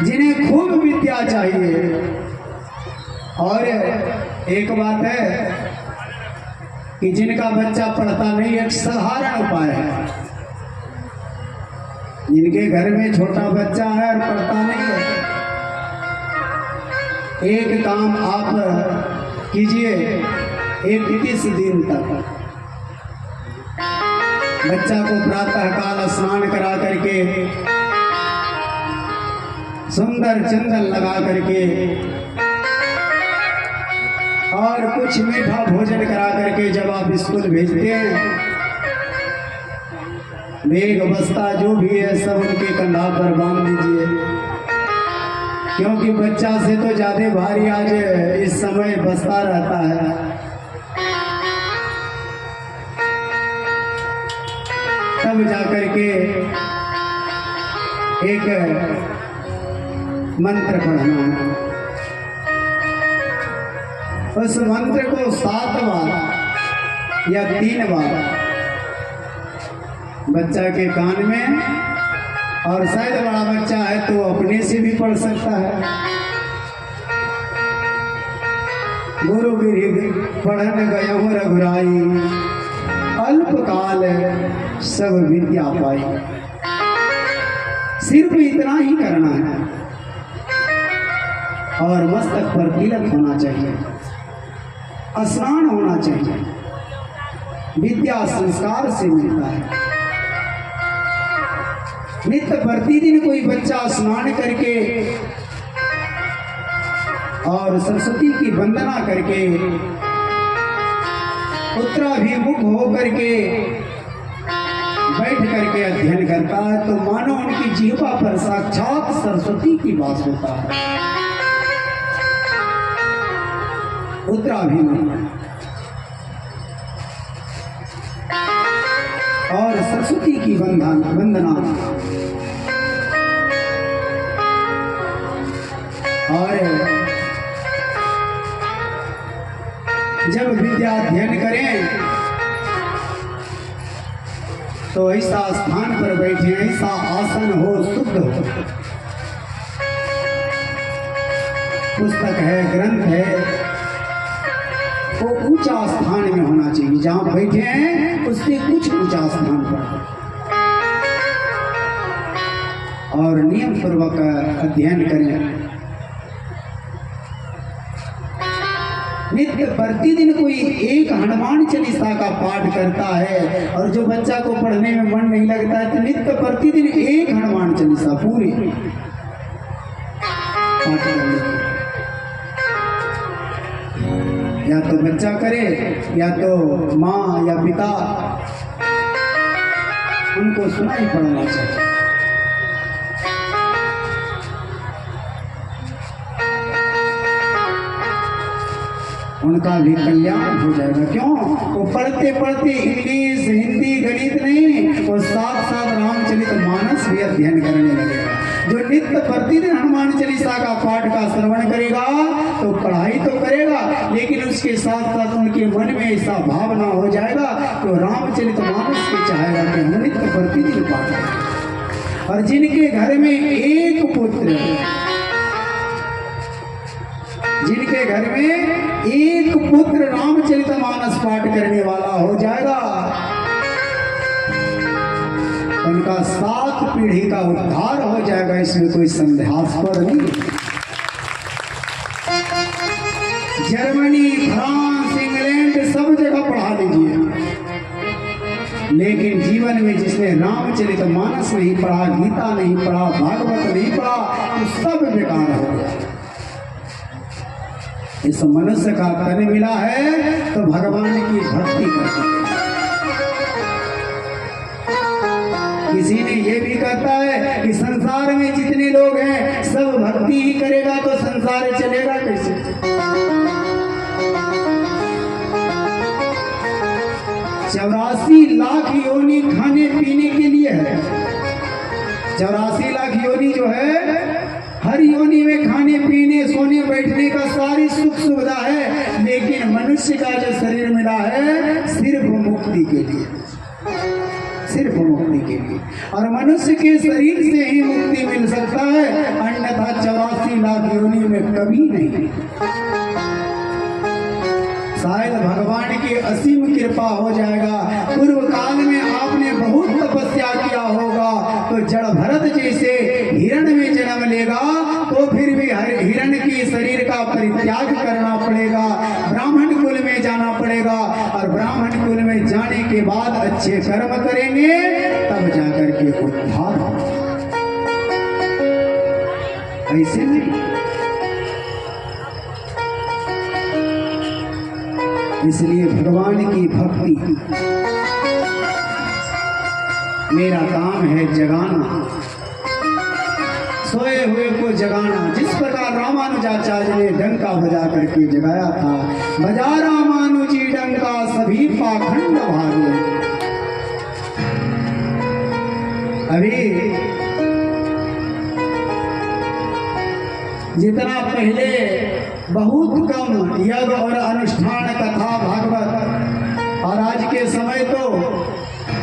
Speaker 4: जिन्हें खूब विद्या चाहिए। और एक बात है कि जिनका बच्चा पढ़ता नहीं, एक साधारण उपाय है। जिनके घर में छोटा बच्चा है और पढ़ता नहीं है, एक काम आप कीजिए, 21 दिन तक बच्चा को प्रातः काल स्नान करा करके, सुंदर चंदन लगा करके और कुछ मीठा भोजन करा करके जब आप स्कूल भेजते हैं, बैग बस्ता जो भी है सब उनके कंधा पर बांध दीजिए, क्योंकि बच्चा से तो ज्यादा भारी आज इस समय बस्ता रहता है। तब जाकर के एक मंत्र पढ़ना है। उस मंत्र को 7 बार या 3 बार बच्चा के कान में, और शायद बड़ा बच्चा है तो अपने से भी पढ़ सकता है। गुरु गिरि पढ़न गयहु रघुराई, अल्पकाल सब विद्या पाई। सिर्फ इतना ही करना है और मस्तक पर तिलक होना चाहिए, स्नान होना चाहिए। विद्या संस्कार से मिलता है। नित्य प्रतिदिन कोई बच्चा स्नान करके और सरस्वती की वंदना करके उत्तराभिमुख हो करके बैठ करके अध्ययन करता है तो मानो उनकी जीवा पर साक्षात सरस्वती की वास होता है। उत्तराभिमुख और सरस्वती की वंदना और जब विद्या अध्ययन करें तो ऐसा स्थान पर बैठे, ऐसा आसन हो, शुद्ध हो। पुस्तक है, ग्रंथ है, वो ऊंचा स्थान में होना चाहिए। जहां बैठे हैं उससे कुछ ऊंचा स्थान पर, और नियम पूर्वक अध्ययन करें। नित्य प्रतिदिन कोई एक हनुमान चालीसा का पाठ करता है, और जो बच्चा को पढ़ने में मन नहीं लगता है तो नित्य प्रतिदिन एक हनुमान चालीसा पूरी पाठ कर लेते। या तो बच्चा करे या तो माँ या पिता, उनको सुनाई पड़ना चाहिए। उनका भी कल्याण हो जाएगा। क्यों? वो पढ़ते पढ़ते इंग्लिश हिंदी गणित नहीं, वो साथ साथ रामचरित मानस भी अध्ययन करने लगेगा। जो नित्य प्रतिदिन हनुमान चालीसा का पाठ का श्रवण करेगा तो पढ़ाई तो करेगा, लेकिन उसके साथ साथ उनके मन में ऐसा भावना हो जाएगा तो रामचरित मानस के चाहेगा कि हम नित्य प्रतिदिन पाठ करें। और जिनके घर में एक पुत्र, जिनके घर में एक पुत्र रामचरितमानस पाठ करने वाला हो जाएगा, उनका 7 पीढ़ी का उद्धार हो जाएगा। इसमें कोई संदेहास्पद नहीं। जर्मनी, फ्रांस, इंग्लैंड सब जगह पढ़ा लीजिए, लेकिन जीवन में जिसने रामचरितमानस नहीं पढ़ा, गीता नहीं पढ़ा, भागवत नहीं पढ़ा, तो सब बेकार हो गया। इस मनुष्य का तन मिला है तो भगवान की भक्ति करते। किसी ने ये भी कहता है कि संसार में जितने लोग हैं सब भक्ति ही करेगा तो संसार चलेगा कैसे? 84 लाख योनि खाने पीने के लिए है। 84 लाख योनि जो है, हर योनि में खाने पीने सोने बैठने का सारी सुख सुविधा है, लेकिन मनुष्य का जो शरीर मिला है सिर्फ मुक्ति के लिए, सिर्फ मुक्ति के लिए। और मनुष्य के शरीर से ही मुक्ति मिल सकता है, अन्यथा 84 लाख योनि में कभी नहीं। शायद भगवान की असीम कृपा हो जाएगा। पूर्व काल में आपने बहुत तपस्या किया होगा तो जड़ भरत जैसे हिरण में जन्म लेगा तो फिर भी हिरण की शरीर का परित्याग करना पड़ेगा, ब्राह्मण कुल में जाना पड़ेगा, और ब्राह्मण कुल में जाने के बाद अच्छे कर्म करेंगे तब जाकर के उद्धार हो। ऐसे नहीं। इसलिए भगवान की भक्ति मेरा काम है जगाना, सोए हुए को जगाना। जिस प्रकार रामानुजाचार्य ने डंका बजा करके जगाया था, बजा रामानुजी डंका सभी पाखंड भागे। अभी जितना पहले बहुत कम यज्ञ और अनुष्ठान कथा भागवत, और आज के समय तो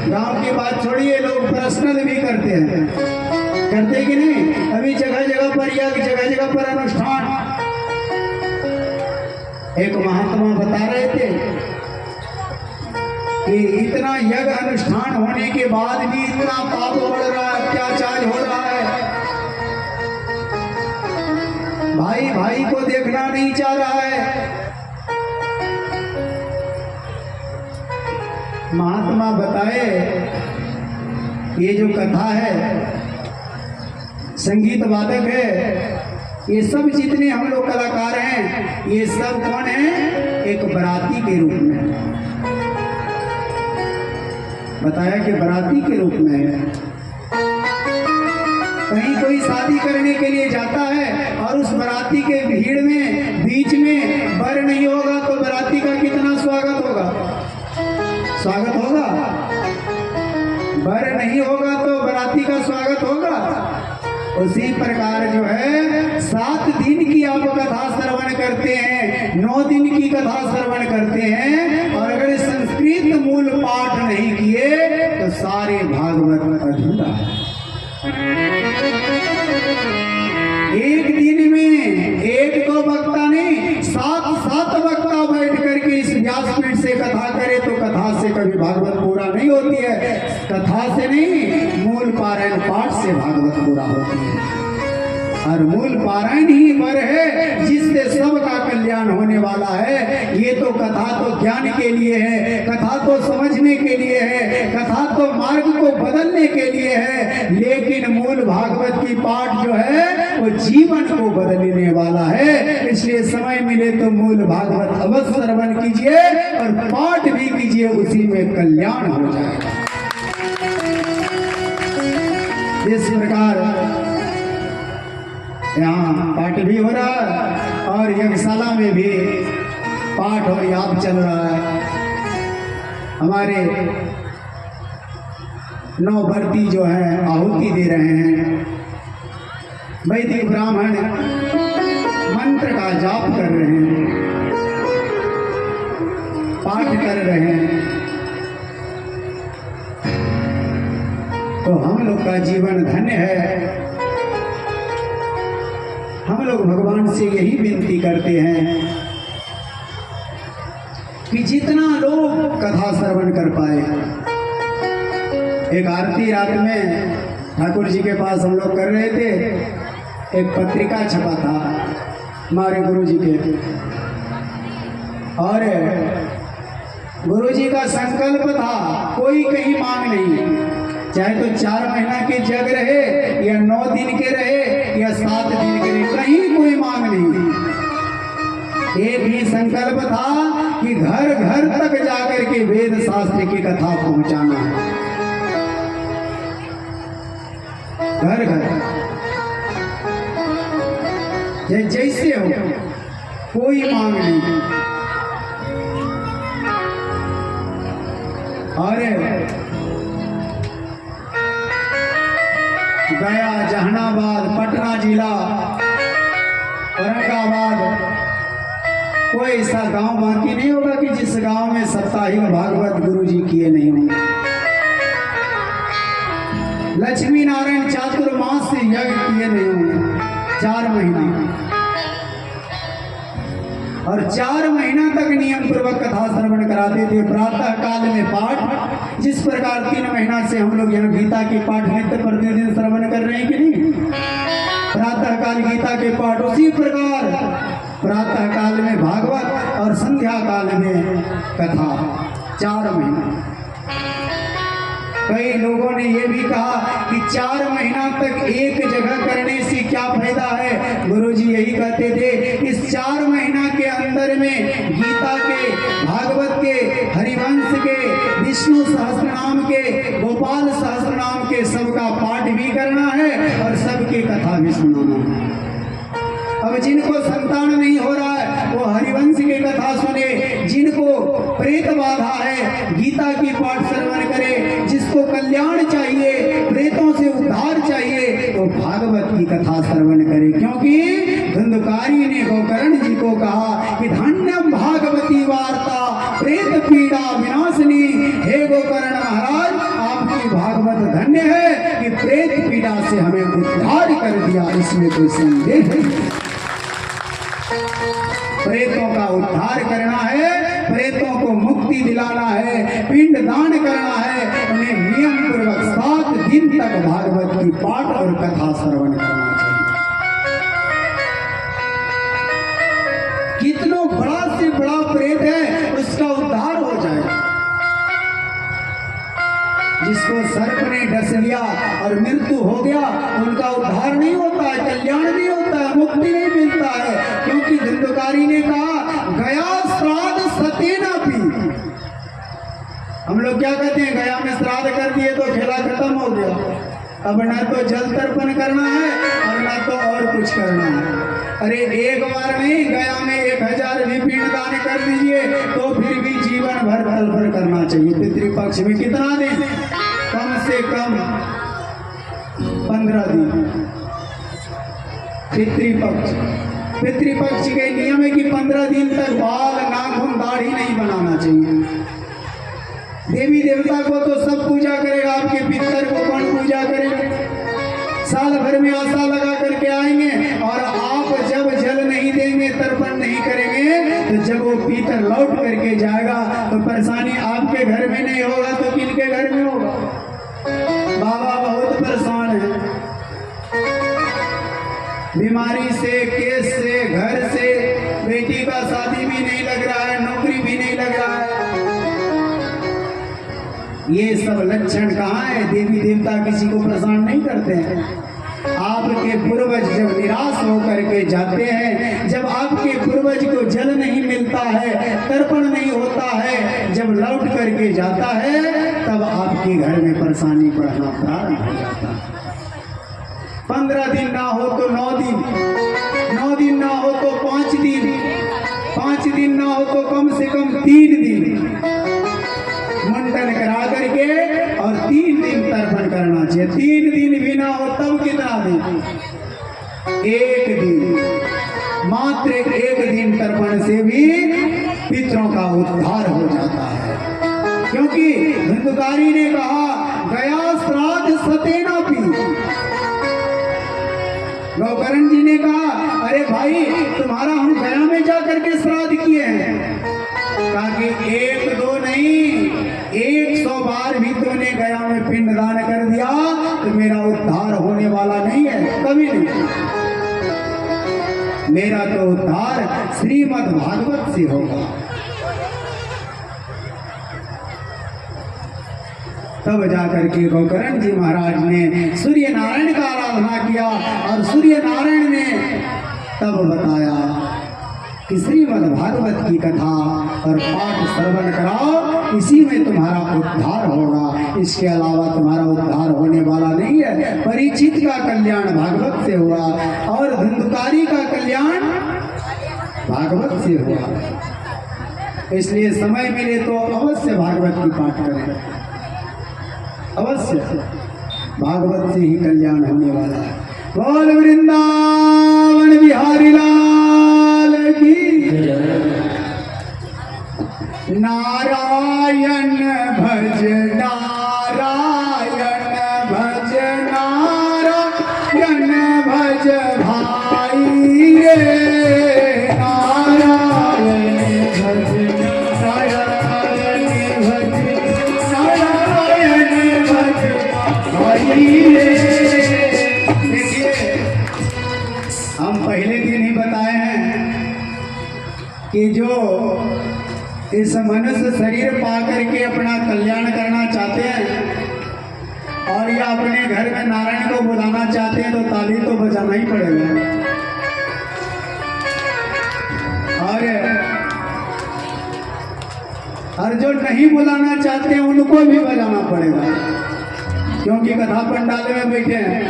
Speaker 4: गांव की बात छोड़िए, लोग पर्सनल भी करते हैं, करते कि नहीं? अभी जगह जगह पर यज्ञ, जगह जगह पर अनुष्ठान। एक महात्मा बता रहे थे कि इतना यज्ञ अनुष्ठान होने के बाद भी इतना पाप बढ़ रहा है, अत्याचार हो रहा है, भाई भाई को देखना नहीं चाह रहा है। महात्मा बताए ये जो कथा है, संगीत वादक है, ये सब जितने हम लोग कलाकार हैं ये सब कौन है? एक बराती के रूप में। बताया कि बराती के रूप में है। कहीं कोई शादी करने के लिए जाता है और उस बराती के भीड़ में बीच में वर नहीं होगा तो बराती का कितना स्वागत होगा? स्वागत होगा? वर नहीं होगा तो बराती का स्वागत होगा? उसी प्रकार जो है 7 दिन की आप कथा श्रवण करते हैं, 9 दिन की कथा श्रवण करते हैं, और अगर संस्कृत मूल पाठ नहीं किए तो सारे भागवत अधूरा है। एक दिन में एक दो वक्ता नहीं, 7 वक्ता बैठ करके इस व्यासपीठ से कथा करे तो कथा से कभी भागवत पूरा नहीं होती है। कथा से नहीं, मूल पारायण पाठ से भागवत पूरा होती है। और मूल पारायण ही वर है जिससे सबका कल्याण होने होने वाला है। ये तो कथा तो ज्ञान के लिए है, कथा तो समझने के लिए है, कथा तो मार्ग को बदलने के लिए है, लेकिन मूल भागवत की पाठ जो है वो जीवन को बदलने वाला है। इसलिए समय मिले तो मूल भागवत अवश्य श्रवण कीजिए और पाठ भी कीजिए, उसी में कल्याण हो जाएगा। इस प्रकार यहाँ पाठ भी हो रहा है और यज्ञशाला में भी पाठ और याद चल रहा है। हमारे नवभर्ती जो हैं आहुति दे रहे हैं, वैदिक ब्राह्मण मंत्र का जाप कर रहे हैं, पाठ कर रहे हैं। तो हम लोग का जीवन धन्य है। हम लोग भगवान से यही विनती करते हैं कि जितना लोग कथा श्रवण कर पाए। एक आरती रात में ठाकुर जी के पास हम लोग कर रहे थे, एक पत्रिका छपा था हमारे गुरु जी के, और गुरु जी का संकल्प था कोई कहीं मांग नहीं, चाहे तो 4 महीना के जग रहे या 9 दिन के रहे या 7 दिन के रहे, कहीं कोई मांग नहीं। एक ही संकल्प था कि घर घर तक जाकर के वेद शास्त्र की कथा पहुंचाना है, घर घर जैसे हो, कोई मांग नहीं। और गया, जहानाबाद, पटना जिला, औरंगाबाद, कोई ऐसा गांव बाकी नहीं होगा कि जिस गांव में साप्ताहिक भागवत गुरु जी किए नहीं होंगे। लक्ष्मी नारायण चातुर्मास यज्ञ किए नहीं होंगे 4 महीना, और 4 महीना तक नियम पूर्वक कथा श्रवण कराते थे। प्रातः काल में पाठ, जिस प्रकार 3 महीना से हम लोग यहाँ गीता के पाठ नित्य प्रतिदिन श्रवण कर रहे हैं कि नहीं, प्रातः काल गीता के पाठ, उसी प्रकार प्रातः काल में भागवत और संध्या काल में कथा 4 महीना। कई लोगों ने ये भी कहा कि 4 महीना तक एक जगह करने से क्या फायदा है। गुरुजी यही कहते थे, इस 4 महीना के अंदर में गीता के, भागवत के, हरिवंश के, विष्णु सहस्त्रनाम के, गोपाल सहस्त्रनाम के सबका पाठ भी करना है और सबके कथा भी सुनाना है। अब जिनको संतान नहीं हो रहा है वो हरिवंश की कथा सुने, जिनको प्रेत बाधा है गीता की पाठ श्रवण करे, जिसको कल्याण चाहिए, प्रेतों से उद्धार चाहिए तो भागवत की कथा श्रवण करे। क्योंकि धुंधकारी ने गोकर्ण जी को कहा कि धन्यम भागवती वार्ता प्रेत पीड़ा विनाशनी। हे गोकर्ण महाराज, आपकी भागवत धन्य है कि प्रेत पीड़ा से हमें उद्धार कर दिया, इसमें कोई संदेह नहीं। प्रेतों का उद्धार करना है, प्रेतों को मुक्ति दिलाना है, पिंड दान करना है, उन्हें नियम पूर्वक 7 दिन तक भागवत की पाठ और कथा श्रवण करना चाहिए। कितनों बड़ा से बड़ा प्रेत है उसका उद्धार हो जाएगा। जिसको सर्प ने डस लिया और मृत्यु हो गया उनका उद्धार नहीं होता है, कल्याण नहीं होता है, मुक्ति नहीं मिलता है। क्योंकि धुंधकारी ने कहा गया श्राद्ध सतेना पी। हम लोग क्या कहते हैं, गया में श्राद्ध कर दिए तो खेला खत्म हो गया, अब ना तो जल तर्पण करना है और ना तो और कुछ करना है। अरे एक बार नहीं, गया में 1000 भी पिंडदान कर दीजिए तो फिर भी जीवन भर तर्पण करना चाहिए। पितृपक्ष में कितना दिन, कम से कम 15 दिन पितृपक्ष के नियम है कि 15 दिन तक बाल, नाखून, दाढ़ी नहीं बनाना चाहिए। देवी देवता को तो सब पूजा करेगा, आपके पितर को कौन पूजा करेगा। साल भर में आशा लगा करके आएंगे और आप जब जल नहीं देंगे, तर्पण नहीं करेंगे, तो जब वो पितर लौट करके जाएगा तो परेशानी आपके घर में नहीं होगा तो किनके घर में होगा। बाबा बहुत परेशान है, बीमारी से, केस से, घर से, बेटी का शादी भी नहीं लग रहा है, नौकरी भी नहीं लग रहा है। ये सब लक्षण कहाँ है? देवी देवता किसी को परेशान नहीं करते हैं। आपके पूर्वज जब निराश होकर के जाते हैं, जब आपके पूर्वज को जल नहीं मिलता है, तर्पण नहीं होता है, जब लौट करके जाता है, तब आपके घर में परेशानी बढ़ना प्रारंभ हो जाता है। 15 दिन ना हो तो 9 दिन, 9 दिन ना हो तो 5 दिन, 5 दिन ना हो तो कम से कम 3 दिन मुंडन करा करके और 3 दिन तर्पण करना चाहिए। 3 दिन भी ना हो तब कितना दिन? 1 दिन, मात्र 1 दिन तर्पण से भी पितरों का उद्धार हो जाता है। क्योंकि धुंधकारी ने कहा गया श्राद्ध सतेना पी। गौकर्ण जी ने कहा अरे भाई तुम्हारा हम गया में जा करके श्राद्ध किए हैं। कहा कि 1-2 नहीं, 100 बार भी तुमने गया में पिंडदान कर दिया तो मेरा उद्धार होने वाला नहीं है, कभी नहीं। मेरा तो उद्धार श्रीमद् भागवत से होगा। तब जाकर के गौकर्ण जी महाराज ने सूर्य नारायण का आराधना किया और सूर्य नारायण ने तब बताया कि श्रीमद् भागवत की कथा और पाठ श्रवण कराओ, इसी में तुम्हारा उद्धार होगा, इसके अलावा तुम्हारा उद्धार होने वाला नहीं है। परीक्षित का कल्याण भागवत से हुआ और धुंधकारी का कल्याण भागवत से हुआ। इसलिए समय मिले तो अवश्य भागवत की पाठ करें, अवश्य भागवत से ही कल्याण होने वाला है। बोल वृंदावन बिहारी लाल की। नारायण भज नारायण भज नारायण भज भाई रे। नारायण भज नारायण भज नारायण भज भाई रे। हम पहले दिन ही बताए हैं कि जो इस मनुष्य शरीर पा करके अपना कल्याण करना चाहते हैं और या अपने घर में नारायण को बुलाना चाहते हैं तो ताली तो बजाना ही पड़ेगा। और जो नहीं बुलाना चाहते हैं उनको भी बजाना पड़ेगा, क्योंकि कथा पंडाल में बैठे हैं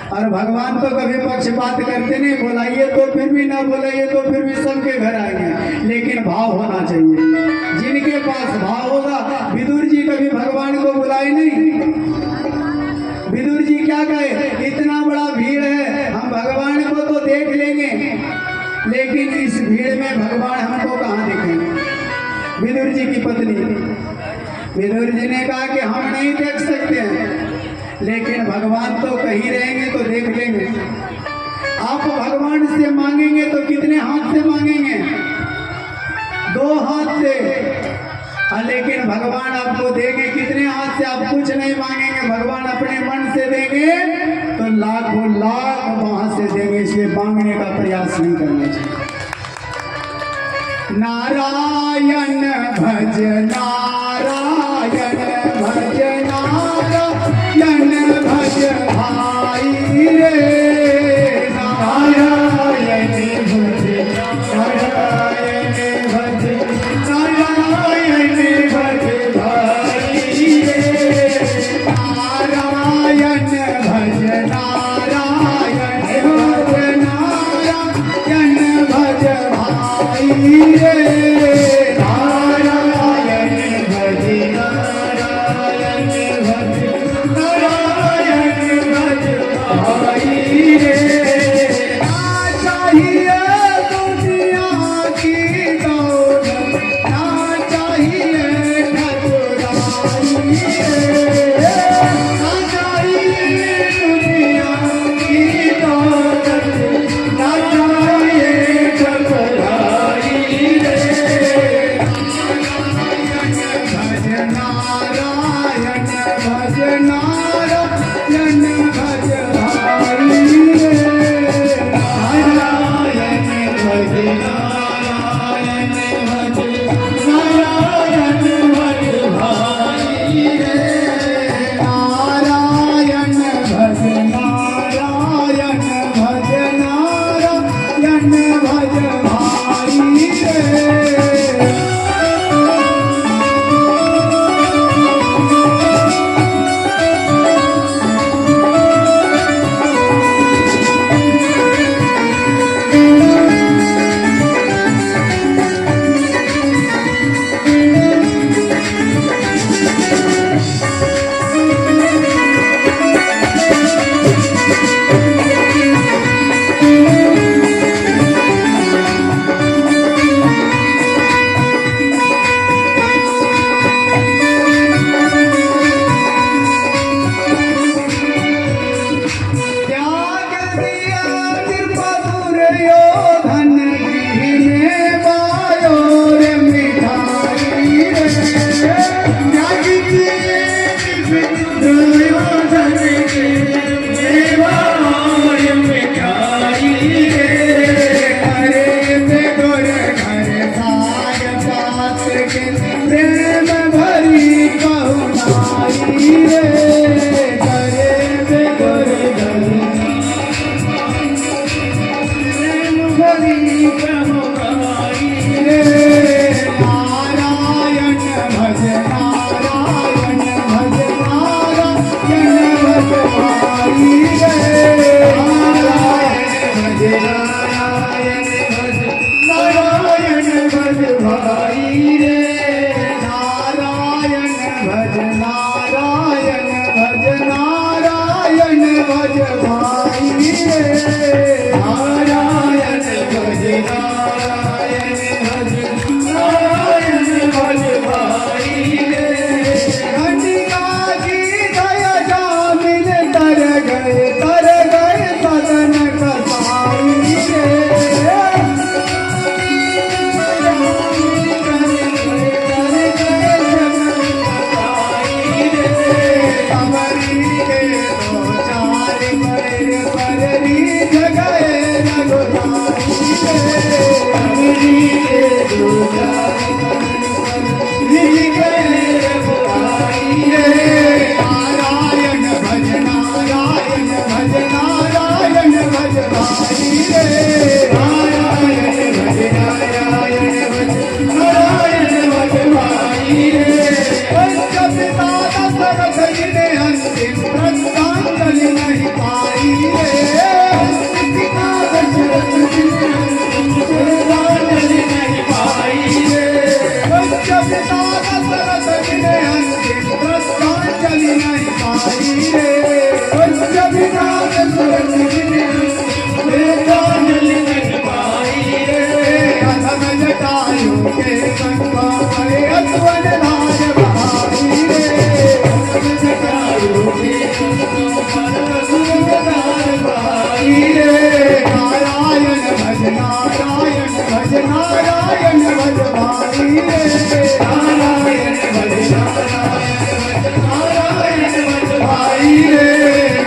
Speaker 4: और भगवान तो कभी पक्षपात करते नहीं, बुलाइए तो फिर भी ना बुलाइए तो फिर भी सबके घर आएंगे, लेकिन भाव होना चाहिए। जिनके पास भाव होगा, विदुर जी कभी भगवान को बुलाए नहीं। विदुर जी क्या कहे, इतना बड़ा भीड़ है, हम भगवान को तो देख लेंगे, लेकिन इस भीड़ में भगवान हमको कहाँ देखेंगे। विदुर जी की पत्नी विदुर जी ने कहा कि हम नहीं देख सकते हैं, लेकिन भगवान तो कहीं रहेंगे तो देख लेंगे। आप भगवान से मांगेंगे तो कितने हाथ से मांगेंगे? 2 हाथ से। लेकिन भगवान आपको देंगे कितने हाथ से? आप कुछ नहीं मांगेंगे, भगवान अपने मन से देंगे तो लाखों लाख वहां से देंगे। इसलिए मांगने का प्रयास नहीं करना चाहिए। नारायण भज नारायण भज नारायण भज भाई रे। नारायण भज नारायण भज नारायण भज भाई रे। नारायण भज नारायण भज नारायण भज भाई रे। नारायण भज नारायण भज नारायण भज भाई रे नारायण भज नारायण भज नारायण भज भाई रे पंचपिता दशरथ जी ने अंतिम श्रद्धांजलि नहीं पाई रे पंचपिता दशरथ जी ने अंतिम श्रद्धांजलि नहीं पाई रे पंचपिता दशरथ जी ने अंतिम श्रद्धांजलि नहीं पाई रे पंचपिता दशरथ जी ने श्रद्धांजलि नहीं पाई रे अधम जटायु के संगा करे अश्वन राज बहाई रे अधम जटायु के संगा करे अश्वन राज बहाई रे नारायण भज नारायण भज नारायण भज भाई रे नारायण भज नारायण भज भाई रे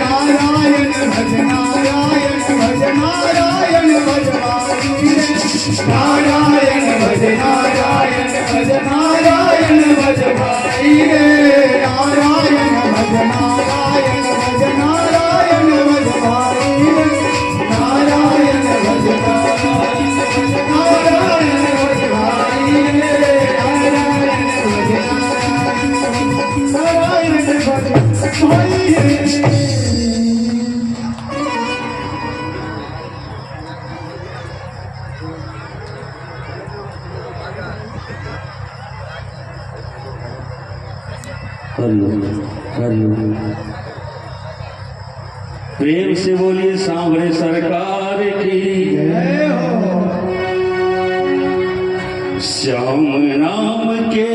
Speaker 4: नारायण भज नारायण भज नारायण भज भाई रे नारायण भज नारायण भज नारायण भज भाई रे नारायण भज नारायण भज नारायण भज भाई रे नारायण भज नारायण भज नारायण भज भाई रे नारायण भज नारायण भज भाई रे
Speaker 5: प्रेम से बोलिए सांवरे सरकार की
Speaker 4: जय हो
Speaker 5: श्याम नाम के